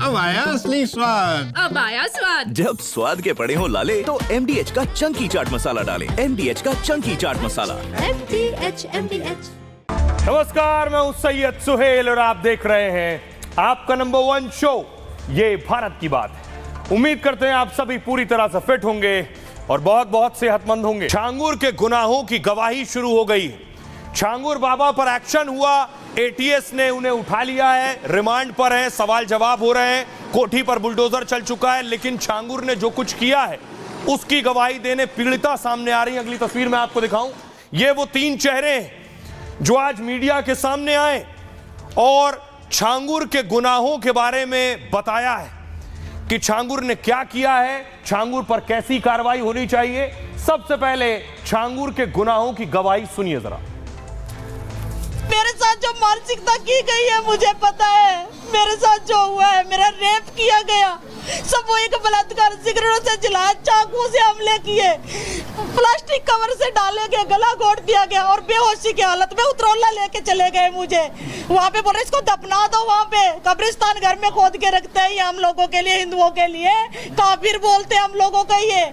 अब आया असली स्वाद। अब आया स्वाद। जब स्वाद के पड़े हो लाले तो MDH का चंकी चाट मसाला डालें। MDH का चंकी चाट मसाला। MDH। नमस्कार, मैं हूं सैयद सुहेल और आप देख रहे हैं आपका नंबर 1 शो ये भारत की बात है। उम्मीद करते हैं आप सभी पूरी तरह से फिट होंगे और बहुत बहुत सेहतमंद होंगे। छांगुर के गुनाहों की गवाही शुरू हो गई। छांगुर बाबा पर एक्शन हुआ, ATS ने उन्हें उठा लिया है, रिमांड पर है, सवाल जवाब हो रहे हैं, कोठी पर बुलडोजर चल चुका है, लेकिन छांगुर ने जो कुछ किया है उसकी गवाही देने पीड़िता सामने आ रही है। अगली तस्वीर में आपको दिखाऊं, ये वो 3 चेहरे हैं जो आज मीडिया के सामने आए और छांगुर के गुनाहों के बारे में बताया है कि छांगुर ने क्या किया है, छांगुर पर कैसी कार्रवाई होनी चाहिए। सबसे पहले छांगुर के गुनाहों की गवाही सुनिए जरा। मेरे साथ जो मानसिकता की गई है मुझे पता है। मेरे साथ जो हुआ है, मेरा रेप किया गया, सब वो एक बलात्कार, सिगरेटों से जलाया, चाकू से हमले किए, प्लास्टिक कवर से डाले गए, गला घोट दिया गया और बेहोशी की हालत में उतरौला लेके चले गए मुझे। वहाँ पे बोले इसको दफना दो, वहाँ पे कब्रिस्तान घर में खोद के रखते हैं ये हम लोगों के लिए, हिंदुओं के लिए काफिर बोलते हैं हम लोगों का। ये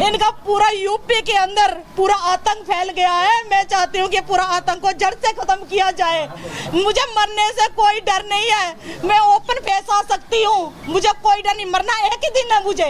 इनका पूरा यूपी के अंदर पूरा आतंक फैल गया है। मैं चाहती हूँ कि पूरा आतंक को जड़ से खत्म किया जाए। मुझे मरने से कोई डर नहीं है, मैं ओपन फेस आ सकती हूँ, मुझे कोई डर नहीं। मरना एक ही दिन है मुझे,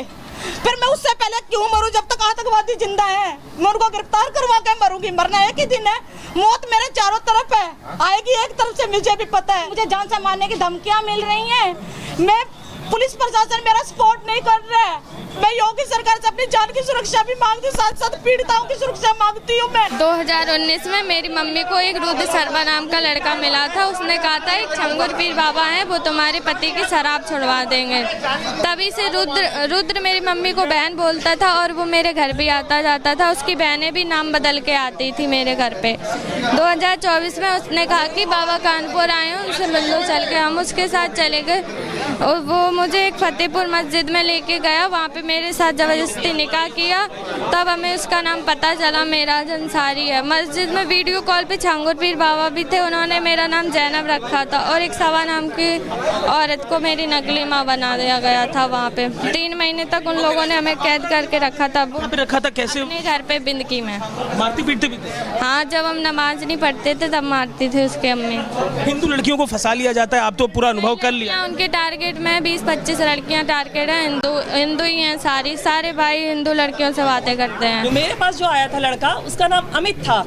फिर मैं उससे पहले क्यों मरूं जब तक आतंकवादी जिंदा है। मैं उनको गिरफ्तार करवा के मरूंगी, मरना एक ही दिन है। मौत मेरे चारों तरफ है, आएगी एक तरफ से, मुझे भी पता है। मुझे जान से मारने की धमकियां मिल रही हैं। मैं पुलिस प्रशासन मेरा सपोर्ट नहीं कर रहा है। मैं योगी सरकार से अपनी जान की सुरक्षा भी मांगती हूँ, साथ साथ पीड़िताओं की सुरक्षा मांगती हूँ। मैं 2019 में मेरी मम्मी को एक रुद्र शर्मा नाम का लड़का मिला था। उसने कहा था एक छंगुर पीर बाबा हैं, वो तुम्हारे पति की शराब छुड़वा देंगे। तभी से रुद्र मेरी मम्मी को बहन बोलता था और वो मेरे घर भी आता जाता था। उसकी बहनें भी नाम बदल के आती थी मेरे घर पे। 2024 में उसने कहा कि बाबा कानपुर आए हैं, उनसे मिल लो चल के। हम उसके साथ चले गए और वो मुझे एक फतेहपुर मस्जिद में लेके गया। वहाँ पे मेरे साथ ज़बरदस्ती निकाह किया, तब हमें उसका नाम पता चला मेराज अंसारी है। मस्जिद में वीडियो कॉल पे छांगुर पीर बाबा भी थे, उन्होंने मेरा नाम जैनब रखा था और एक सवा नाम की औरत को मेरी नकली माँ बना दिया गया था। वहाँ पे 3 महीने तक उन लोगों ने हमें कैद करके रखा था। रखा था कैसे? अपने घर पे बिंदकी में मारती पीटते भी थे? हाँ, जब हम नमाज नहीं पढ़ते थे तब मारती थी उसके अम्मी। हिंदू लड़कियों को फंसा लिया जाता है, आप तो पूरा अनुभव कर लिया। उनके टारगेट में 20-25 लड़कियां टारगेट है, हिंदू ही हैं। सारे भाई हिंदू लड़कियों से बातें करते हैं। जो मेरे पास जो आया था लड़का, उसका नाम अमित था,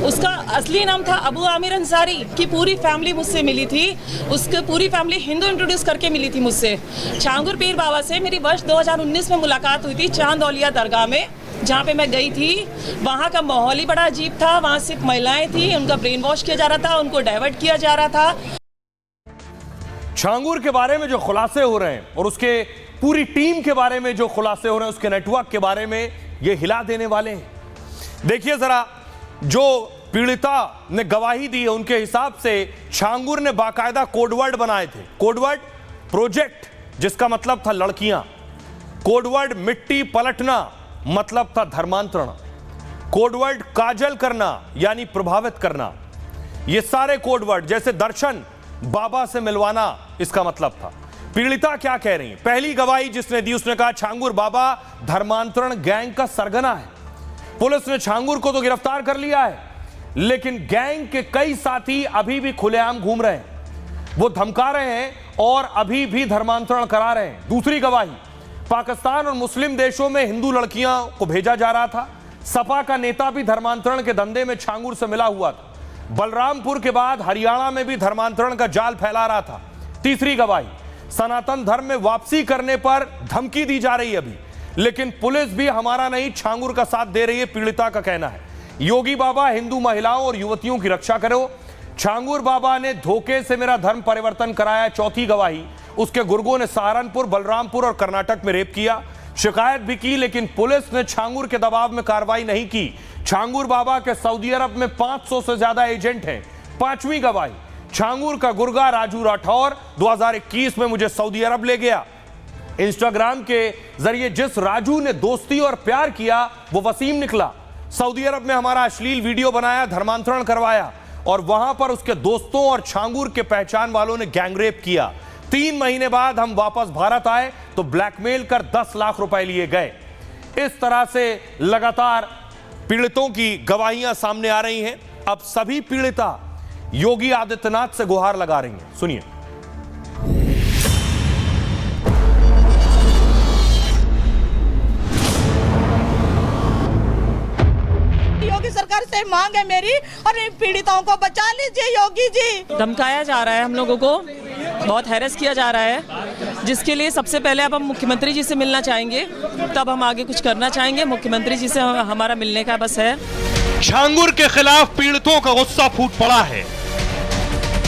उसका असली नाम था अबू आमिर अंसारी की पूरी फैमिली मुझसे मिली थी। उसकी पूरी फैमिली हिंदू इंट्रोड्यूस करके मिली थी मुझसे। छांगुर पीर बाबा से मेरी वर्ष 2019 में मुलाकात हुई थी चांदौलिया दरगाह में, जहाँ पे मैं गई थी। वहाँ का माहौल ही बड़ा अजीब था। वहाँ सिर्फ महिलाएं थी, उनका ब्रेन वॉश किया जा रहा था, उनको डाइवर्ट किया जा रहा था। छांगुर के बारे में जो खुलासे हो रहे हैं और उसके पूरी टीम के बारे में जो खुलासे हो रहे हैं, उसके नेटवर्क के बारे में, ये हिला देने वाले हैं। देखिए जरा, जो पीड़िता ने गवाही दी है उनके हिसाब से छांगुर ने बाकायदा कोडवर्ड बनाए थे। कोडवर्ड प्रोजेक्ट, जिसका मतलब था लड़कियां। कोडवर्ड मिट्टी पलटना, मतलब था धर्मांतरण। कोडवर्ड काजल करना यानी प्रभावित करना। ये सारे कोडवर्ड, जैसे दर्शन बाबा से मिलवाना, इसका मतलब था। पीड़िता क्या कह रही है? पहली गवाही जिसने दी उसने कहा छांगुर बाबा धर्मांतरण गैंग का सरगना है। पुलिस ने छांगुर को तो गिरफ्तार कर लिया है, लेकिन गैंग के कई साथी अभी भी खुलेआम घूम रहे हैं। वो धमका रहे हैं और अभी भी धर्मांतरण करा रहे हैं। दूसरी गवाही, पाकिस्तान और मुस्लिम देशों में हिंदू लड़कियां को भेजा जा रहा था। सपा का नेता भी धर्मांतरण के धंधे में छांगुर से मिला हुआ था। बलरामपुर के बाद हरियाणा में भी धर्मांतरण का जाल फैला रहा था। तीसरी गवाही, सनातन धर्म में वापसी करने पर धमकी दी जा रही है अभी, लेकिन पुलिस भी हमारा नहीं छांगुर का साथ दे रही है, पीड़िता का कहना है। योगी बाबा हिंदू महिलाओं और युवतियों की रक्षा करो। छांगुर बाबा ने धोखे से मेरा धर्म परिवर्तन कराया। चौथी गवाही, उसके गुर्गों ने सहारनपुर, बलरामपुर और कर्नाटक में रेप किया। शिकायत भी की, लेकिन पुलिस ने छांगुर के दबाव में कार्रवाई नहीं की। छांगुर बाबा के सऊदी अरब में 500 से ज्यादा एजेंट हैं। पांचवी गवाही, छांगुर का गुर्गा राजू राठौर 2021 में मुझे सऊदी अरब ले गया। इंस्टाग्राम के जरिए जिस राजू ने दोस्ती और प्यार किया वो वसीम निकला। सऊदी अरब में हमारा अश्लील वीडियो बनाया, धर्मांतरण करवाया और वहां पर उसके दोस्तों और छांगुर के पहचान वालों ने गैंगरेप किया। 3 महीने बाद हम वापस भारत आए तो ब्लैकमेल कर 10 लाख रुपए लिए गए। इस तरह से लगातार पीड़ितों की गवाहियां सामने आ रही हैं। अब सभी पीड़िता योगी आदित्यनाथ से गुहार लगा रही हैं। सुनिए। योगी सरकार से मांग है मेरी, और इन पीड़िताओं को बचा लीजिए योगी जी। धमकाया जा रहा है, हम लोगों को बहुत हैरेस किया जा रहा है, जिसके लिए सबसे पहले अब हम मुख्यमंत्री जी से मिलना चाहेंगे, तब हम आगे कुछ करना चाहेंगे। मुख्यमंत्री जी से हमारा मिलने का बस है। छांगुर के खिलाफ पीड़ितों का गुस्सा फूट पड़ा है।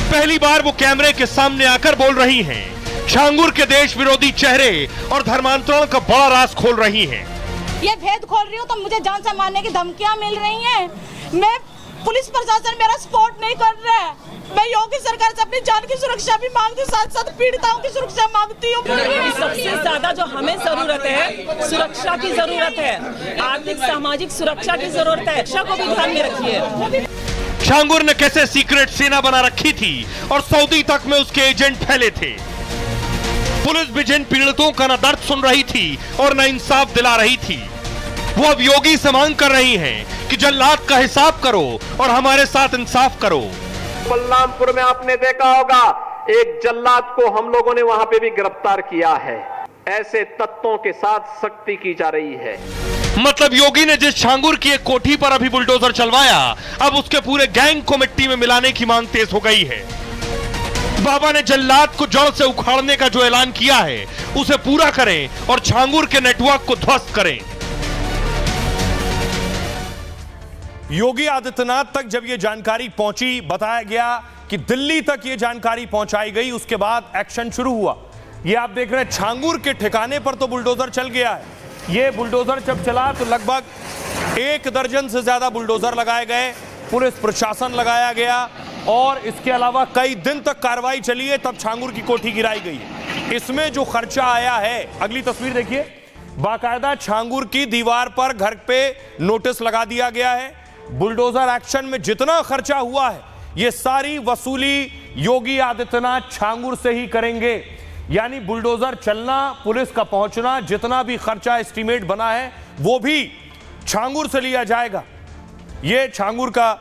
पहली बार वो कैमरे के सामने आकर बोल रही हैं। छांगुर के देश विरोधी चेहरे और धर्मांतरण का बड़ा राज खोल रही हैं। ये भेद खोल रही हूँ तो मुझे जान से मारने की धमकियां मिल रही हैं। मैं पुलिस प्रशासन मेरा सपोर्ट नहीं कर रहा है। मैं योगी सरकार से अपनी जान की सुरक्षा भी मांगती हूँ, साथ साथ पीड़िताओं की सुरक्षा मांगती हूँ। सबसे ज्यादा जो हमें जरूरत है, सुरक्षा की जरूरत है, आर्थिक सामाजिक सुरक्षा की जरूरत है। सुरक्षा को भी ध्यान में रखिए। छांगुर ने कैसे सीक्रेट सेना बना रखी थी और सऊदी तक में उसके एजेंट फैले थे। पुलिस भी जिन पीड़ितों का न दर्द सुन रही थी और न इंसाफ दिला रही थी, वो अब योगी से मांग कर रही हैं कि जल्लाद का हिसाब करो और हमारे साथ इंसाफ करो। बलरामपुर में आपने देखा होगा, एक जल्लाद को हम लोगों ने वहां पे भी गिरफ्तार किया है। ऐसे तत्वों के साथ सख्ती की जा रही है। मतलब योगी ने जिस छांगुर की एक कोठी पर अभी बुलडोजर चलवाया, अब उसके पूरे गैंग को मिट्टी में मिलाने की मांग तेज हो गई है। बाबा ने जल्लाद को जड़ से उखाड़ने का जो ऐलान किया है, उसे पूरा करें और छांगुर के नेटवर्क को ध्वस्त करें। योगी आदित्यनाथ तक जब यह जानकारी पहुंची, बताया गया कि दिल्ली तक यह जानकारी पहुंचाई गई, उसके बाद एक्शन शुरू हुआ। यह आप देख रहे हैं, छांगुर के ठिकाने पर तो बुलडोजर चल गया है। यह बुलडोजर जब चला तो लगभग 1 दर्जन से ज्यादा बुलडोजर लगाए गए, पुलिस प्रशासन लगाया गया और इसके अलावा कई दिन तक कार्रवाई चली है, तब छांगुर की कोठी गिराई गई है। इसमें जो खर्चा आया है, अगली तस्वीर देखिए, बाकायदा छांगुर की दीवार पर घर पे नोटिस लगा दिया गया है। बुलडोजर एक्शन में जितना खर्चा हुआ है, यह सारी वसूली योगी आदित्यनाथ छांगुर से ही करेंगे। यानी बुलडोजर चलना, पुलिस का पहुंचना, जितना भी खर्चा एस्टीमेट बना है वो भी छांगुर से लिया जाएगा। ये छांगुर का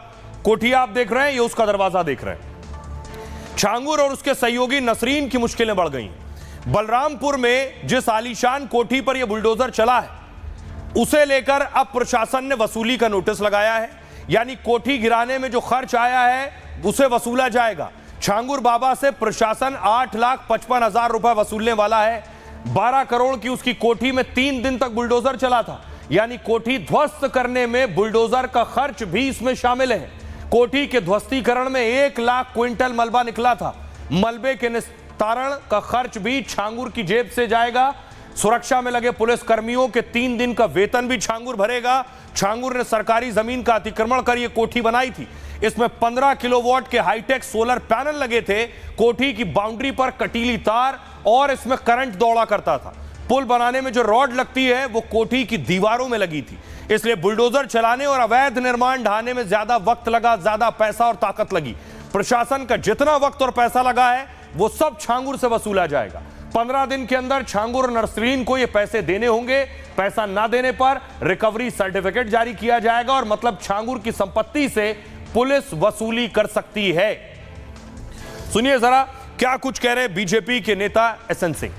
कोठी आप देख रहे हैं, ये उसका दरवाजा देख रहे हैं। छांगुर और उसके सहयोगी नसरीन की मुश्किलें बढ़ गई। बलरामपुर में जिस आलीशान कोठी पर यह बुलडोजर चला है, उसे लेकर अब प्रशासन ने वसूली का नोटिस लगाया है। यानी कोठी गिराने में जो खर्च आया है उसे वसूला जाएगा। छांगुर बाबा से प्रशासन 8,55,000 रुपए वसूलने वाला है। 12 करोड़ की उसकी कोठी में 3 दिन तक बुलडोजर चला था। यानी कोठी ध्वस्त करने में बुलडोजर का खर्च भी इसमें शामिल है। कोठी के ध्वस्तीकरण में 1 लाख क्विंटल मलबा निकला था। मलबे के निस्तारण का खर्च भी छांगुर की जेब से जाएगा। सुरक्षा में लगे पुलिस कर्मियों के 3 दिन का वेतन भी छांगुर भरेगा। छांगुर ने सरकारी जमीन का अतिक्रमण कर यह कोठी बनाई थी। इसमें 15 किलोवाट के हाईटेक सोलर पैनल लगे थे। कोठी की बाउंड्री पर कटीली तार और इसमें करंट दौड़ा करता था। पुल बनाने में जो रॉड लगती है वो कोठी की दीवारों में लगी थी। इसलिए बुलडोजर चलाने और अवैध निर्माण ढाने में ज्यादा वक्त लगा, ज्यादा पैसा और ताकत लगी। प्रशासन का जितना वक्त और पैसा लगा है वो सब छांगुर से वसूला जाएगा। 15 दिन के अंदर छांगुर और नसरीन को ये पैसे देने होंगे। पैसा ना देने पर रिकवरी सर्टिफिकेट जारी किया जाएगा और मतलब छांगुर की संपत्ति से पुलिस वसूली कर सकती है। सुनिए जरा क्या कुछ कह रहे बीजेपी के नेता एसएन सिंह।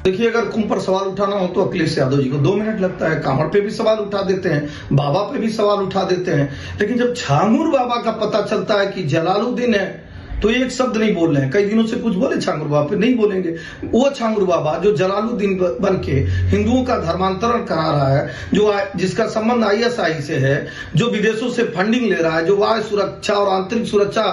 देखिए, अगर कुंभ पर सवाल उठाना हो तो अखिलेश यादव जी को 2 मिनट लगता है। कांवड़ पे भी सवाल उठा देते हैं, बाबा पे भी सवाल उठा देते हैं। लेकिन जब छांगुर बाबा का पता चलता है कि जलालुद्दीन है, तो एक शब्द नहीं बोल रहे हैं। कई दिनों से कुछ बोले छांगुर बाबा पे, नहीं बोलेंगे। वो छांगुर बाबा जो जलालुद्दीन बन के हिंदुओं का धर्मांतरण करा रहा है, जो जिसका संबंध ISI से है, जो विदेशों से फंडिंग ले रहा है, जो वायु सुरक्षा और आंतरिक सुरक्षा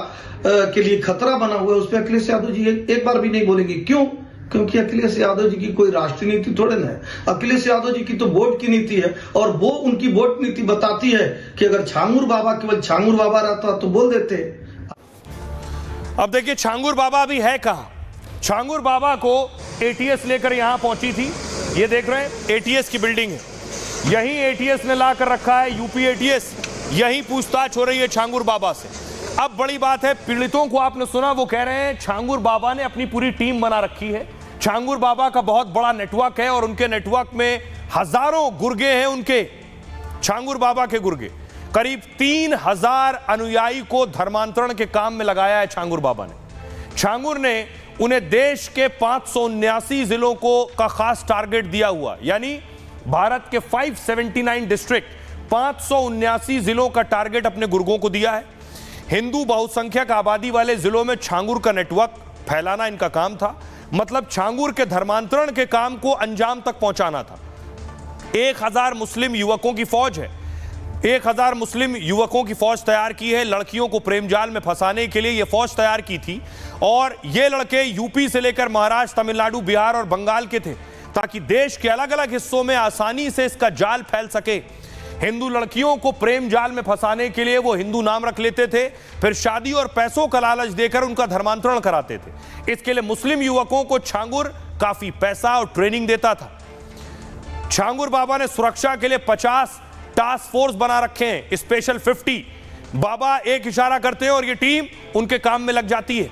के लिए खतरा बना हुआ है, उस पर अखिलेश यादव जी एक बार भी नहीं बोलेंगे। क्यों? क्योंकि अखिलेश यादव जी की कोई राष्ट्रीय नीति थोड़े ना है। अखिलेश यादव जी की तो वोट की नीति है और वो उनकी वोट नीति बताती है कि अगर छांगुर बाबा केवल छांगुर बाबा रहता तो बोल देते। अब देखिए छांगुर बाबा भी है कहां। छांगुर बाबा को ATS लेकर यहां पहुंची थी। ये देख रहे हैं ATS की बिल्डिंग है, यही ATS ने ला कर रखा है, UP ATS। यही पूछताछ हो रही है छांगुर बाबा से। अब बड़ी बात है, पीड़ितों को आपने सुना, वो कह रहे हैं छांगुर बाबा ने अपनी पूरी टीम बना रखी है। छांगुर बाबा का बहुत बड़ा नेटवर्क है और उनके नेटवर्क में हजारों गुर्गे हैं। उनके छांगुर बाबा के गुर्गे, करीब 3000 अनुयायी को धर्मांतरण के काम में लगाया है छांगुर बाबा ने। छांगुर ने उन्हें देश के 579 जिलों को का खास टारगेट दिया हुआ, यानी भारत के 579 डिस्ट्रिक्ट, 579 जिलों का टारगेट अपने गुर्गों को दिया है। हिंदू बहुसंख्यक आबादी वाले जिलों में छांगुर का नेटवर्क फैलाना इनका काम था। मतलब छांगुर के धर्मांतरण के काम को अंजाम तक पहुंचाना था। 1000 मुस्लिम युवकों की फौज है, 1000 मुस्लिम युवकों की फौज तैयार की है। लड़कियों को प्रेम जाल में फंसाने के लिए यह फौज तैयार की थी और ये लड़के यूपी से लेकर महाराष्ट्र, तमिलनाडु, बिहार और बंगाल के थे, ताकि देश के अलग अलग हिस्सों में आसानी से इसका जाल फैल सके। हिंदू लड़कियों को प्रेम जाल में फंसाने के लिए वो हिंदू नाम रख लेते थे, फिर शादी और पैसों का लालच देकर उनका धर्मांतरण कराते थे। इसके लिए मुस्लिम युवकों को छांगुर काफी पैसा और ट्रेनिंग देता था। छांगुर बाबा ने सुरक्षा के लिए 50 टास्क फोर्स बना रखे हैं, स्पेशल 50। बाबा एक इशारा करते हैं और ये टीम उनके काम में लग जाती है।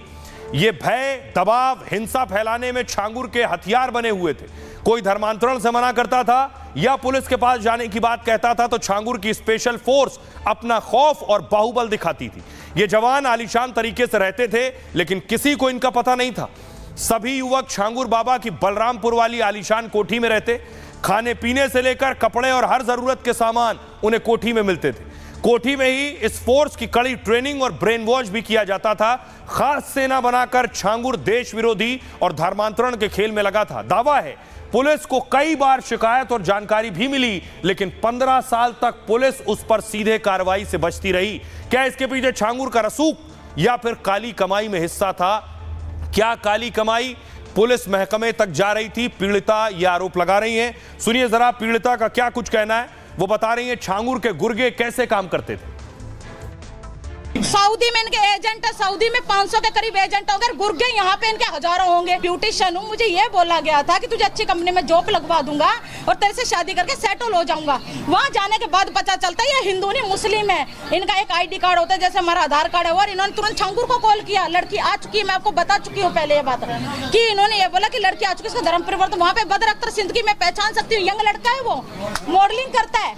ये भय, दबाव, हिंसा फैलाने में छांगुर के हथियार बने हुए थे। कोई धर्मांतरण से मना करता था या पुलिस के पास जाने की बात कहता था तो छांगुर की स्पेशल फोर्स अपना खौफ और बाहुबल दिखाती थी। ये जवान आलीशान तरीके से रहते थे, लेकिन किसी को इनका पता नहीं था। सभी युवक छांगुर बाबा की बलरामपुर वाली आलीशान कोठी में रहते। खाने पीने से लेकर कपड़े और हर जरूरत के सामान उन्हें कोठी में मिलते थे। कोठी में ही इस फोर्स की कड़ी ट्रेनिंग और ब्रेन वॉश भी किया जाता था। खास सेना बनाकर छांगुर देश विरोधी और धर्मांतरण के खेल में लगा था। दावा है पुलिस को कई बार शिकायत और जानकारी भी मिली, लेकिन 15 साल तक पुलिस उस पर सीधे कार्रवाई से बचती रही। क्या इसके पीछे छांगुर का रसूख या फिर काली कमाई में हिस्सा था? क्या काली कमाई पुलिस महकमे तक जा रही थी? पीड़िता यह आरोप लगा रही हैं। सुनिए जरा पीड़िता का क्या कुछ कहना है। वो बता रही है छांगुर के गुर्गे कैसे काम करते थे। सऊदी में इनके एजेंट है, सऊदी में 500 के करीब एजेंट होंगे, गुर्गे यहाँ पे इनके हजारों होंगे। ब्यूटिशियन हूँ, मुझे ये बोला गया था कि तुझे अच्छी कंपनी में जॉब लगवा दूंगा और तेरे से शादी करके सेटल हो जाऊंगा। वहाँ जाने के बाद पता चलता है ये हिंदू नहीं मुस्लिम है। इनका एक ID कार्ड होता है जैसे हमारा आधार कार्ड है, और इन्होंने तुरंत छांगुर को कॉल किया। लड़की आ चुकी है, मैं आपको बता चुकी हूँ पहले ये बात कि इन्होंने ये बोला कि लड़की आ चुकी है, इसका धर्म परिवर्तन। वहाँ पे बदर अख्तर सिद्दीकी मैं पहचान सकती हूँ, यंग लड़का है, वो मॉडलिंग करता है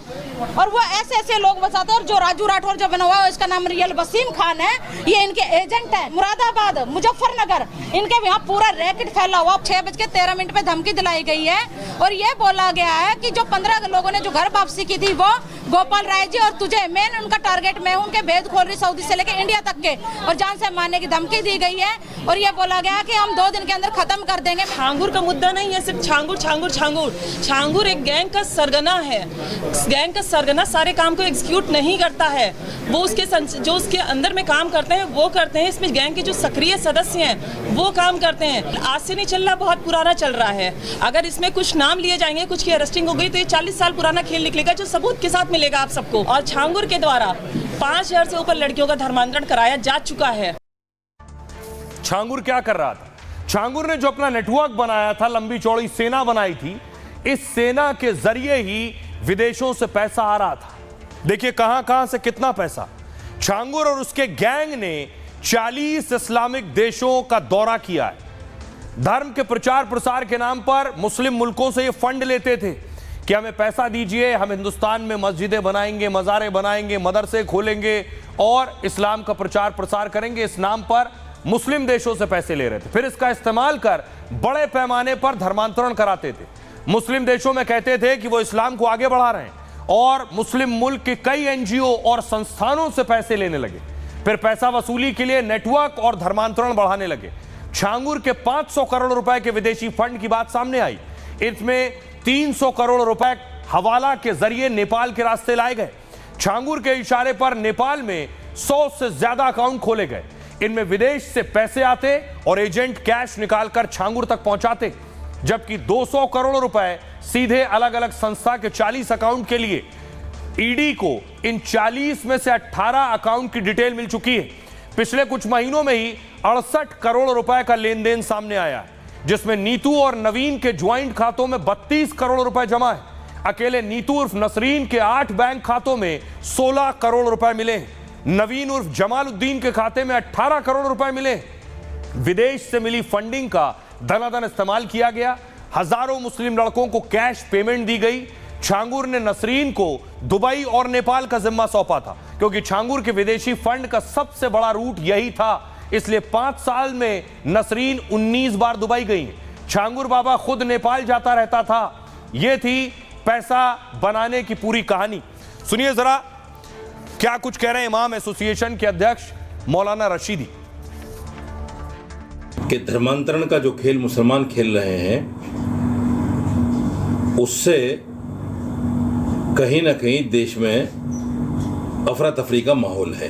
और वो ऐसे ऐसे लोग बसाते हैं। और जो राजू राठौर जो बना हुआ है इसका नाम रियल वसीम खान है, ये इनके एजेंट है। मुरादाबाद, मुजफ्फरनगर, इनके यहाँ पूरा रैकेट फैला हुआ। 6:13 पे धमकी दिलाई गई है और ये बोला गया है कि जो 15 लोगों ने जो घर वापसी की थी वो गोपाल राय जी और तुझे, मेन उनका टारगेट मैं हूं, उनके भेद खोल रही सऊदी से लेकर इंडिया तक के, और जान से मारने की धमकी दी गई है। और ये बोला गया कि हम 2 दिन के अंदर खत्म कर देंगे। छांगुर का मुद्दा नहीं है सिर्फ छांगुर छांगुर छांगुर। छांगुर एक गैंग का सरगना है। गैंग का सरगना सारे काम को एग्जीक्यूट नहीं करता है, वो उसके जो उसके अंदर में काम करते हैं वो करते हैं। इसमें गैंग के जो सक्रिय सदस्य हैं वो काम करते हैं। आज से नहीं चल रहा, बहुत पुराना चल रहा है। अगर इसमें कुछ नाम लिए जाएंगे, कुछ की अरेस्टिंग हो गई तो ये 40 साल पुराना खेल निकलेगा, जो सबूत के साथ मिलेगा आप सबको। और छांगुर के द्वारा 5000 से ऊपर लड़कियों का धर्मांतरण कराया जा चुका है। छांगुर क्या कर रहा था? छांगुर ने जो अपना नेटवर्क बनाया था, लंबी चौड़ी सेना बनाई थी, इस सेना के जरिए ही विदेशों से पैसा आ रहा था। देखिए कहां कहां से कितना पैसा। छांगुर और उसके गैंग ने 40 इस्लामिक देशों का दौरा किया है। धर्म के प्रचार प्रसार के नाम पर मुस्लिम मुल्कों से ये फंड लेते थे कि हमें पैसा दीजिए, हम हिंदुस्तान में मस्जिदें बनाएंगे, मज़ारे बनाएंगे, मदरसे खोलेंगे और इस्लाम का प्रचार प्रसार करेंगे। इस नाम पर मुस्लिम देशों से पैसे ले रहे थे, फिर इसका इस्तेमाल कर बड़े पैमाने पर धर्मांतरण कराते थे। मुस्लिम देशों में कहते थे कि वो इस्लाम को आगे बढ़ा रहे हैं और मुस्लिम मुल्क के कई NGO और संस्थानों से पैसे लेने लगे। फिर पैसा वसूली के लिए नेटवर्क और धर्मांतरण बढ़ाने लगे। छांगुर के 500 करोड़ रुपए के विदेशी फंड की बात सामने आई। इसमें 300 करोड़ रुपए हवाला के जरिए नेपाल के रास्ते लाए गए। छांगुर के इशारे पर नेपाल में 100 से ज्यादा अकाउंट खोले गए। इनमें विदेश से पैसे आते और एजेंट कैश निकालकर छांगुर तक पहुंचाते, जबकि 200 करोड़ रुपए सीधे अलग अलग संस्था के 40 अकाउंट के लिए। ईडी को इन 40 में से 18 अकाउंट की डिटेल मिल चुकी है। पिछले कुछ महीनों में ही 68 करोड़ रुपए का लेन देन सामने आया है, जिसमें नीतू और नवीन के ज्वाइंट खातों में 32 करोड़ रुपए जमा है। अकेले नीतू उर्फ नसरीन के 8 बैंक खातों में 16 करोड़ रुपए मिले हैं। नवीन उर्फ जमालुद्दीन के खाते में 18 करोड़ रुपए मिले। विदेश से मिली फंडिंग का धनाधन इस्तेमाल किया गया। हजारों मुस्लिम लड़कों को कैश पेमेंट दी गई। छांगुर ने नसरीन को दुबई और नेपाल का जिम्मा सौंपा था, क्योंकि छांगुर के विदेशी फंड का सबसे बड़ा रूट यही था। इसलिए 5 साल में नसरीन 19 बार दुबई गई। छांगुर बाबा खुद नेपाल जाता रहता था। यह थी पैसा बनाने की पूरी कहानी। सुनिए जरा क्या कुछ कह रहे हैं इमाम एसोसिएशन के अध्यक्ष मौलाना रशीदी। कि धर्मांतरण का जो खेल मुसलमान खेल रहे हैं, उससे कहीं ना कहीं देश में अफरा तफरी का माहौल है।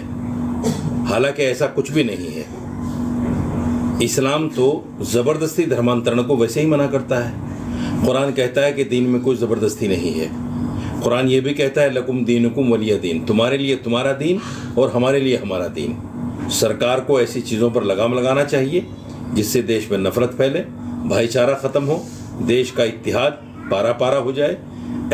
हालांकि ऐसा कुछ भी नहीं है। इस्लाम तो ज़बरदस्ती धर्मांतरण को वैसे ही मना करता है। कुरान कहता है कि दीन में कोई ज़बरदस्ती नहीं है। कुरान ये भी कहता है लकुम दीनुकुम वलिय दीन, तुम्हारे लिए तुम्हारा दीन और हमारे लिए हमारा दीन। सरकार को ऐसी चीज़ों पर लगाम लगाना चाहिए जिससे देश में नफरत फैले, भाईचारा ख़त्म हो, देश का इत्तिहाद पारा पारा हो जाए।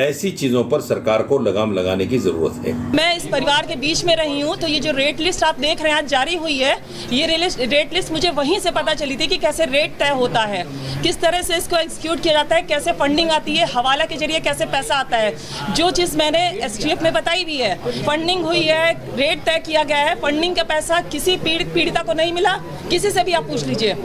ऐसी चीजों पर सरकार को लगाम लगाने की जरूरत है। मैं इस परिवार के बीच में रही हूँ, तो ये जो रेट लिस्ट आप देख रहे हैं आज जारी हुई है, ये रेट लिस्ट मुझे वहीं से पता चली थी कि कैसे रेट तय होता है, किस तरह से इसको एग्जीक्यूट किया जाता है, कैसे फंडिंग आती है, हवाला के जरिए कैसे पैसा आता है। जो चीज़ मैंने STF में बताई भी है, फंडिंग हुई है, रेट तय किया गया है। फंडिंग का पैसा किसी पीड़िता को नहीं मिला, किसी से भी आप पूछ लीजिए।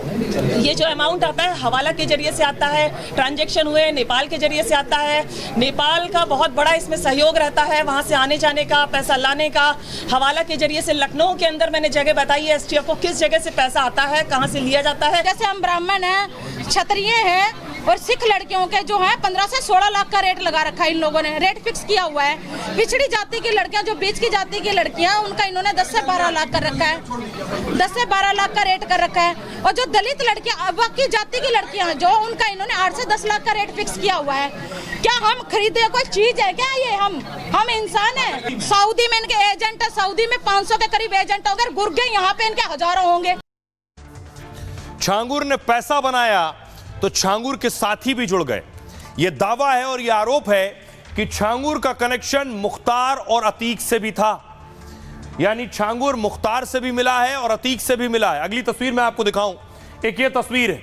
ये जो अमाउंट आता है हवाला के जरिए से आता है, ट्रांजैक्शन हुए नेपाल के जरिए से आता है। नेपाल का बहुत बड़ा इसमें सहयोग रहता है, वहां से आने जाने का, पैसा लाने का। हवाला के जरिए से लखनऊ के अंदर मैंने जगह बताई है STF को किस जगह से पैसा आता है, कहां से लिया जाता है। जैसे हम ब्राह्मण हैं, क्षत्रिय हैं और सिख लड़कियों के जो है 15 से 16 लाख का रेट लगा रखा है। इन लोगों ने रेट फिक्स किया हुआ है। पिछड़ी जाति की लड़कियां, जो बीच की जाति की लड़कियां, उनका इन्होंने 10 से 12 लाख कर रखा है। 10 से 12 लाख का रेट कर रखा है। और जो दलित लड़कियां, बाकी जाति की लड़कियां जो, उनका इन्होंने 8 से 10 लाख का रेट फिक्स किया हुआ है। क्या हम खरीदे कोई चीज है क्या? ये हम इंसान हैं। सऊदी में इनके एजेंट है, सऊदी में 500 के करीब एजेंट होंगे, गुर्गे यहाँ पे इनके हजारों होंगे। छांगुर ने पैसा बनाया तो छांगुर के साथी भी जुड़ गए। यह दावा है और यह आरोप है कि छांगुर का कनेक्शन मुख्तार और अतीक से भी था। यानी छांगुर मुख्तार से भी मिला है और अतीक से भी मिला है। अगली तस्वीर मैं आपको दिखाऊं। एक ये तस्वीर है,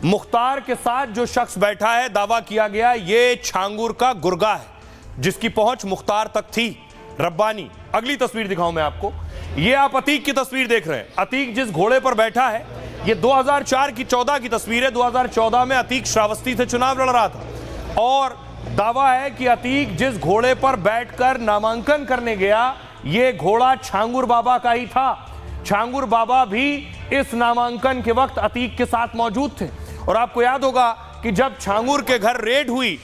मुख्तार के साथ जो शख्स बैठा है, दावा किया गया ये छांगुर का गुर्गा है, जिसकी पहुंच मुख्तार तक थी, रब्बानी। अगली तस्वीर दिखाऊं मैं आपको। ये आप अतीक की तस्वीर देख रहे हैं। अतीक जिस घोड़े पर बैठा है, ये 2004 की 14 की तस्वीर है। 2014 में अतीक श्रावस्ती से चुनाव लड़ रहा था और दावा है कि अतीक जिस घोड़े पर बैठकर नामांकन करने गया, ये घोड़ा छांगुर बाबा का ही था। छांगुर बाबा भी इस नामांकन के वक्त अतीक के साथ मौजूद थे। और आपको याद होगा कि जब छांगुर के घर रेड हुई,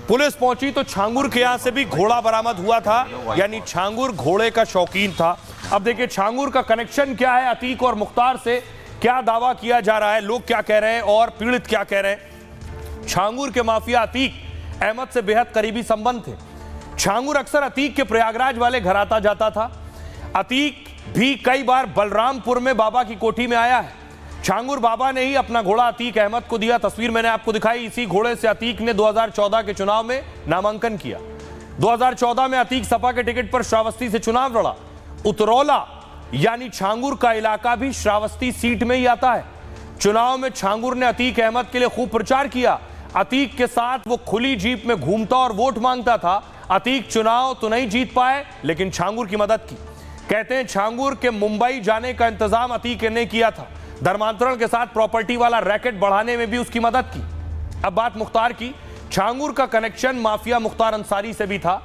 पुलिस पहुंची तो छांगुर के यहां से भी घोड़ा बरामद हुआ था। यानी छांगुर घोड़े का शौकीन था। अब देखिए छांगुर का कनेक्शन क्या है अतीक और मुख्तार से, क्या दावा किया जा रहा है, लोग क्या कह रहे हैं और पीड़ित क्या कह रहे हैं। छांगुर के माफिया अतीक अहमद से बेहद करीबी संबंध थे। छांगुर अक्सर अतीक के प्रयागराज वाले घर आता जाता था। अतीक भी कई बार बलरामपुर में बाबा की कोठी में आया है। छांगुर बाबा ने ही अपना घोड़ा अतीक अहमद को दिया। तस्वीर मैंने आपको दिखाई। इसी घोड़े से अतीक ने 2014 के चुनाव में नामांकन किया। 2014 में अतीक सपा के टिकट पर श्रावस्ती से चुनाव लड़ा। उतरौला यानी छांगुर का इलाका भी श्रावस्ती सीट में ही आता है। चुनाव में छांगुर ने अतीक अहमद के लिए खूब प्रचार किया। अतीक के साथ वो खुली जीप में घूमता और वोट मांगता था। अतीक चुनाव तो नहीं जीत पाए, लेकिन छांगुर की मदद की। कहते हैं छांगुर के मुंबई जाने का इंतजाम अतीक ने किया था। धर्मांतरण के साथ प्रॉपर्टी वाला रैकेट बढ़ाने में भी उसकी मदद की। अब बात मुख्तार की। छांगुर का कनेक्शन माफिया मुख्तार अंसारी से भी था।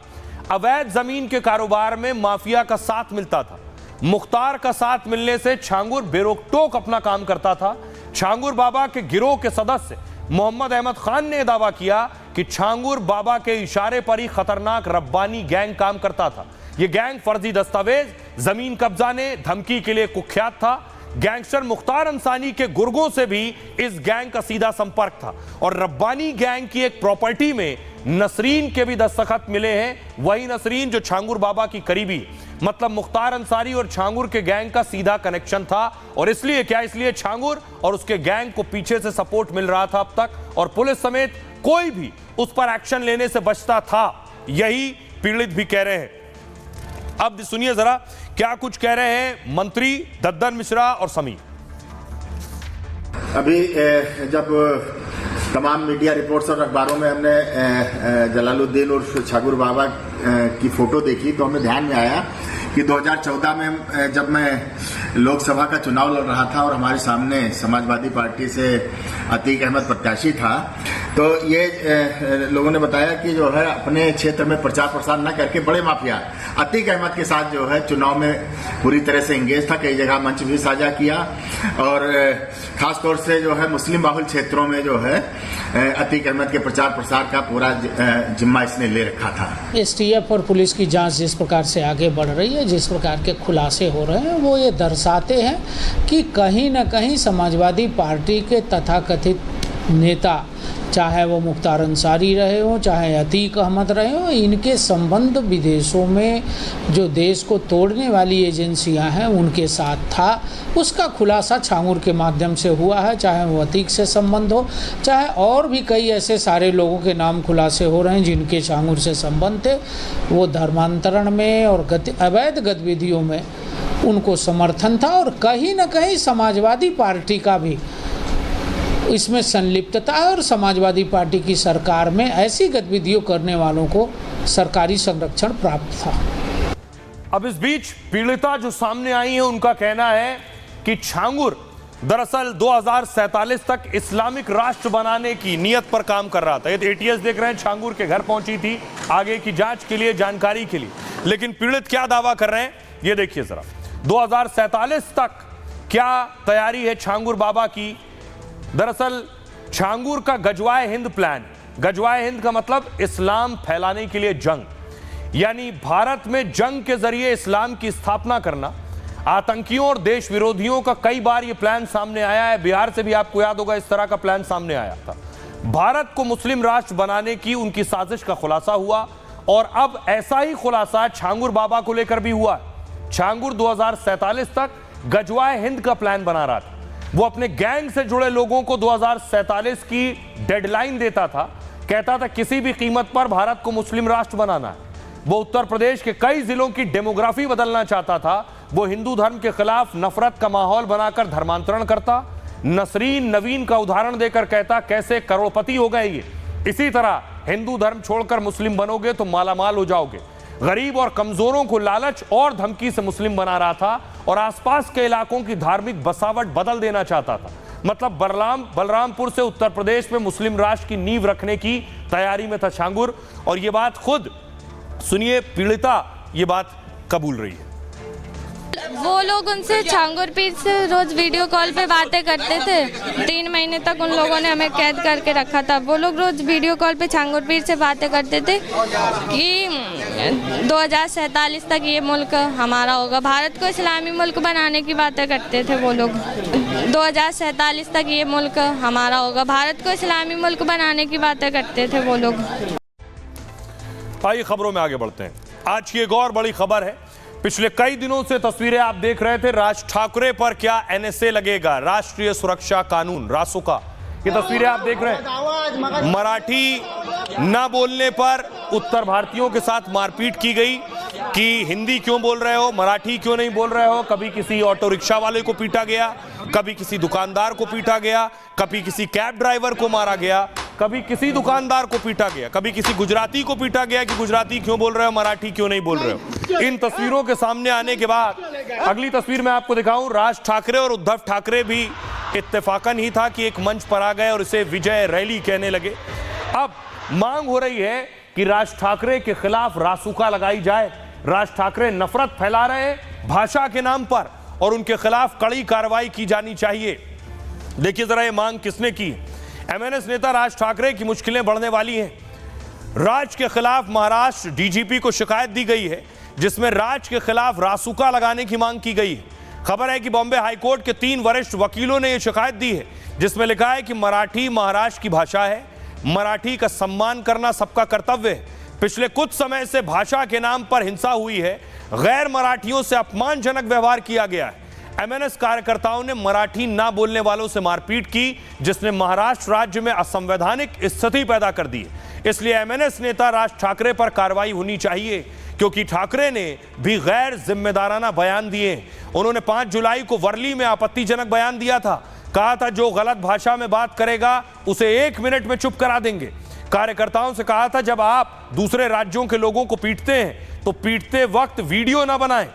अवैध जमीन के कारोबार में माफिया का साथ मिलता था। मुख्तार का साथ मिलने से छांगुर बेरोकटोक अपना काम करता था। छांगुर बाबा के गिरोह के सदस्य मोहम्मद अहमद खान ने दावा किया कि छांगुर बाबा के इशारे पर ही खतरनाक रब्बानी गैंग काम करता था। यह गैंग फर्जी दस्तावेज, जमीन कब्जाने, धमकी के लिए कुख्यात था। गैंगस्टर मुख्तार अंसारी के गुर्गों से भी इस गैंग का सीधा संपर्क था और रब्बानी गैंग की एक प्रॉपर्टी में नसरीन के भी दस्तखत मिले हैं। वही नसरीन जो छांगुर बाबा की करीबी, मतलब मुख्तार अंसारी और छांगुर के गैंग का सीधा कनेक्शन था। और इसलिए क्या, इसलिए छांगुर और उसके गैंग को पीछे से सपोर्ट मिल रहा था अब तक, और पुलिस समेत कोई भी उस पर एक्शन लेने से बचता था। यही पीड़ित भी कह रहे हैं। अब सुनिए जरा क्या कुछ कह रहे हैं मंत्री दद्दन मिश्रा और समीर। अभी जब तमाम मीडिया रिपोर्ट्स और अखबारों में हमने जलालुद्दीन उर्फ छागुर बाबा की फोटो देखी तो हमें ध्यान में आया कि 2014 में जब मैं लोकसभा का चुनाव लड़ रहा था और हमारे सामने समाजवादी पार्टी से अतीक अहमद प्रत्याशी था, तो ये लोगों ने बताया कि जो है अपने क्षेत्र में प्रचार प्रसार न करके बड़े माफिया अतीक अहमद के साथ जो है चुनाव में पूरी तरह से एंगेज था। कई जगह मंच भी साझा किया और खासतौर से जो है मुस्लिम बाहुल क्षेत्रों में जो है अतीक अहमद के प्रचार प्रसार का पूरा जिम्मा इसने ले रखा था। एसटीएफ और पुलिस की जांच जिस प्रकार से आगे बढ़ रही है, जिस प्रकार के खुलासे हो रहे हैं, वो ये दर्शाते हैं कि कहीं न कहीं समाजवादी पार्टी के तथाकथित नेता, चाहे वो मुख्तार अंसारी रहे हो, चाहे अतीक अहमद रहे हो, इनके संबंध विदेशों में जो देश को तोड़ने वाली एजेंसियां हैं उनके साथ था। उसका खुलासा छांगुर के माध्यम से हुआ है, चाहे वो अतीक से संबंध हो, चाहे और भी कई ऐसे सारे लोगों के नाम खुलासे हो रहे हैं जिनके छांगुर से संबंध थे। वो धर्मांतरण में और अवैध गतिविधियों में उनको समर्थन था और कहीं न कहीं समाजवादी पार्टी का भी इसमें संलिप्तता है और समाजवादी पार्टी की सरकार में ऐसी गतिविधियों करने वालों को सरकारी संरक्षण प्राप्त था। अब इस बीच पीड़िता जो सामने आई है उनका कहना है कि छांगुर दरअसल 2047 तक इस्लामिक राष्ट्र बनाने की नीयत पर काम कर रहा था। ये एटीएस देख रहे हैं, छांगुर के घर पहुंची थी आगे की जांच के लिए, जानकारी के लिए। लेकिन पीड़ित क्या दावा कर रहे हैं ये देखिए जरा। 2047 तक क्या तैयारी है छांगुर बाबा की। दरअसल छांगुर का गजवाए हिंद प्लान, गजवाए हिंद का मतलब इस्लाम फैलाने के लिए जंग, यानी भारत में जंग के जरिए इस्लाम की स्थापना करना। आतंकियों और देश विरोधियों का कई बार यह प्लान सामने आया है। बिहार से भी आपको याद होगा इस तरह का प्लान सामने आया था। भारत को मुस्लिम राष्ट्र बनाने की उनकी साजिश का खुलासा हुआ और अब ऐसा ही खुलासा छांगुर बाबा को लेकर भी हुआ। छांगुर 2047 तक गजवाए हिंद का प्लान बना रहा था। वो अपने गैंग से जुड़े लोगों को 2047 की डेडलाइन देता था, कहता था किसी भी कीमत पर भारत को मुस्लिम राष्ट्र बनाना है। वो उत्तर प्रदेश के कई जिलों की डेमोग्राफी बदलना चाहता था। वो हिंदू धर्म के खिलाफ नफरत का माहौल बनाकर धर्मांतरण करता। नसरीन नवीन का उदाहरण देकर कहता कैसे करोड़पति हो गए ये, इसी तरह हिंदू धर्म छोड़कर मुस्लिम बनोगे तो मालामाल हो जाओगे। गरीब और कमजोरों को लालच और धमकी से मुस्लिम बना रहा था और आसपास के इलाकों की धार्मिक बसावट बदल देना चाहता था। मतलब बलरामपुर से उत्तर प्रदेश में मुस्लिम राष्ट्र की नींव रखने की तैयारी में था छांगुर। और ये बात खुद सुनिए, पीड़िता ये बात कबूल रही है। वो लोग उनसे छांगुर पीर से रोज वीडियो कॉल पे बातें करते थे। 3 महीने तक उन लोगों ने हमें कैद करके रखा था। वो लोग रोज वीडियो कॉल पे छांगुर पीर से बातें करते थे कि 2047 तक ये मुल्क हमारा होगा। भारत को इस्लामी मुल्क बनाने की बातें करते थे वो लोग। 2047 तक ये मुल्क हमारा होगा। भारत को इस्लामी मुल्क बनाने की बातें करते थे वो लोग। आइए खबरों में आगे बढ़ते हैं। आज की एक और बड़ी खबर है। पिछले कई दिनों से तस्वीरें आप देख रहे थे, राज ठाकरे पर क्या एनएसए लगेगा, राष्ट्रीय सुरक्षा कानून रासुका। ये तस्वीरें आप देख रहे हैं। मराठी न बोलने पर उत्तर भारतीयों के साथ मारपीट की गई कि हिंदी क्यों बोल रहे हो, मराठी क्यों नहीं बोल रहे हो। कभी किसी ऑटो रिक्शा वाले को पीटा गया, कभी किसी दुकानदार को पीटा गया, कभी किसी कैब ड्राइवर को मारा गया, कभी किसी दुकानदार को पीटा गया, कभी किसी गुजराती को पीटा गया कि गुजराती क्यों बोल रहे हो, मराठी क्यों नहीं बोल रहे हो। इन तस्वीरों के सामने आने के बाद अगली तस्वीर मैं आपको दिखाऊं। राज ठाकरे और उद्धव ठाकरे भी इत्तेफाकन ही था कि एक मंच पर आ गए और इसे विजय रैली कहने लगे। अब मांग हो रही है कि राज ठाकरे के खिलाफ रासुका लगाई जाए। राज ठाकरे नफरत फैला रहे हैं भाषा के नाम पर और उनके खिलाफ कड़ी कार्रवाई की जानी चाहिए। देखिए जरा ये मांग किसने की। एमएनएस नेता राज ठाकरे की मुश्किलें बढ़ने वाली हैं। राज के खिलाफ महाराष्ट्र डीजीपी को शिकायत दी गई है जिसमें राज के खिलाफ रासुका लगाने की मांग की गई है। खबर है कि बॉम्बे हाईकोर्ट के 3 वरिष्ठ वकीलों ने यह शिकायत दी है जिसमें लिखा है कि मराठी महाराष्ट्र की भाषा है, मराठी का सम्मान करना सबका कर्तव्य है। पिछले कुछ समय से भाषा के नाम पर हिंसा हुई है, गैर मराठियों से अपमानजनक व्यवहार किया गया है। एमएनएस कार्यकर्ताओं ने मराठी ना बोलने वालों से मारपीट की जिसने महाराष्ट्र राज्य में असंवैधानिक स्थिति पैदा कर दी है। इसलिए एमएनएस नेता राज ठाकरे पर कार्रवाई होनी चाहिए क्योंकि ठाकरे ने भी गैर जिम्मेदाराना बयान दिए हैं। उन्होंने 5 जुलाई को वर्ली में आपत्तिजनक बयान दिया था, कहा था जो गलत भाषा में बात करेगा उसे 1 मिनट में चुप करा देंगे। कार्यकर्ताओं से कहा था जब आप दूसरे राज्यों के लोगों को पीटते हैं तो पीटते वक्त वीडियो ना बनाएं,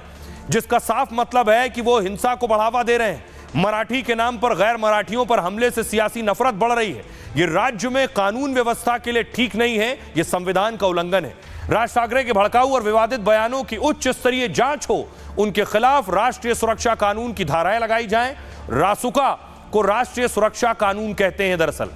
जिसका साफ मतलब है कि वो हिंसा को बढ़ावा दे रहे हैं। मराठी के नाम पर गैर मराठियों पर हमले से सियासी नफरत बढ़ रही है। ये राज्य में कानून व्यवस्था के लिए ठीक नहीं है, ये संविधान का उल्लंघन है। राज ठाकरे के भड़काऊ और विवादित बयानों की उच्च स्तरीय जांच हो, उनके खिलाफ राष्ट्रीय सुरक्षा कानून की धाराएं लगाई जाएं। रासुका को राष्ट्रीय सुरक्षा कानून कहते हैं दरअसल,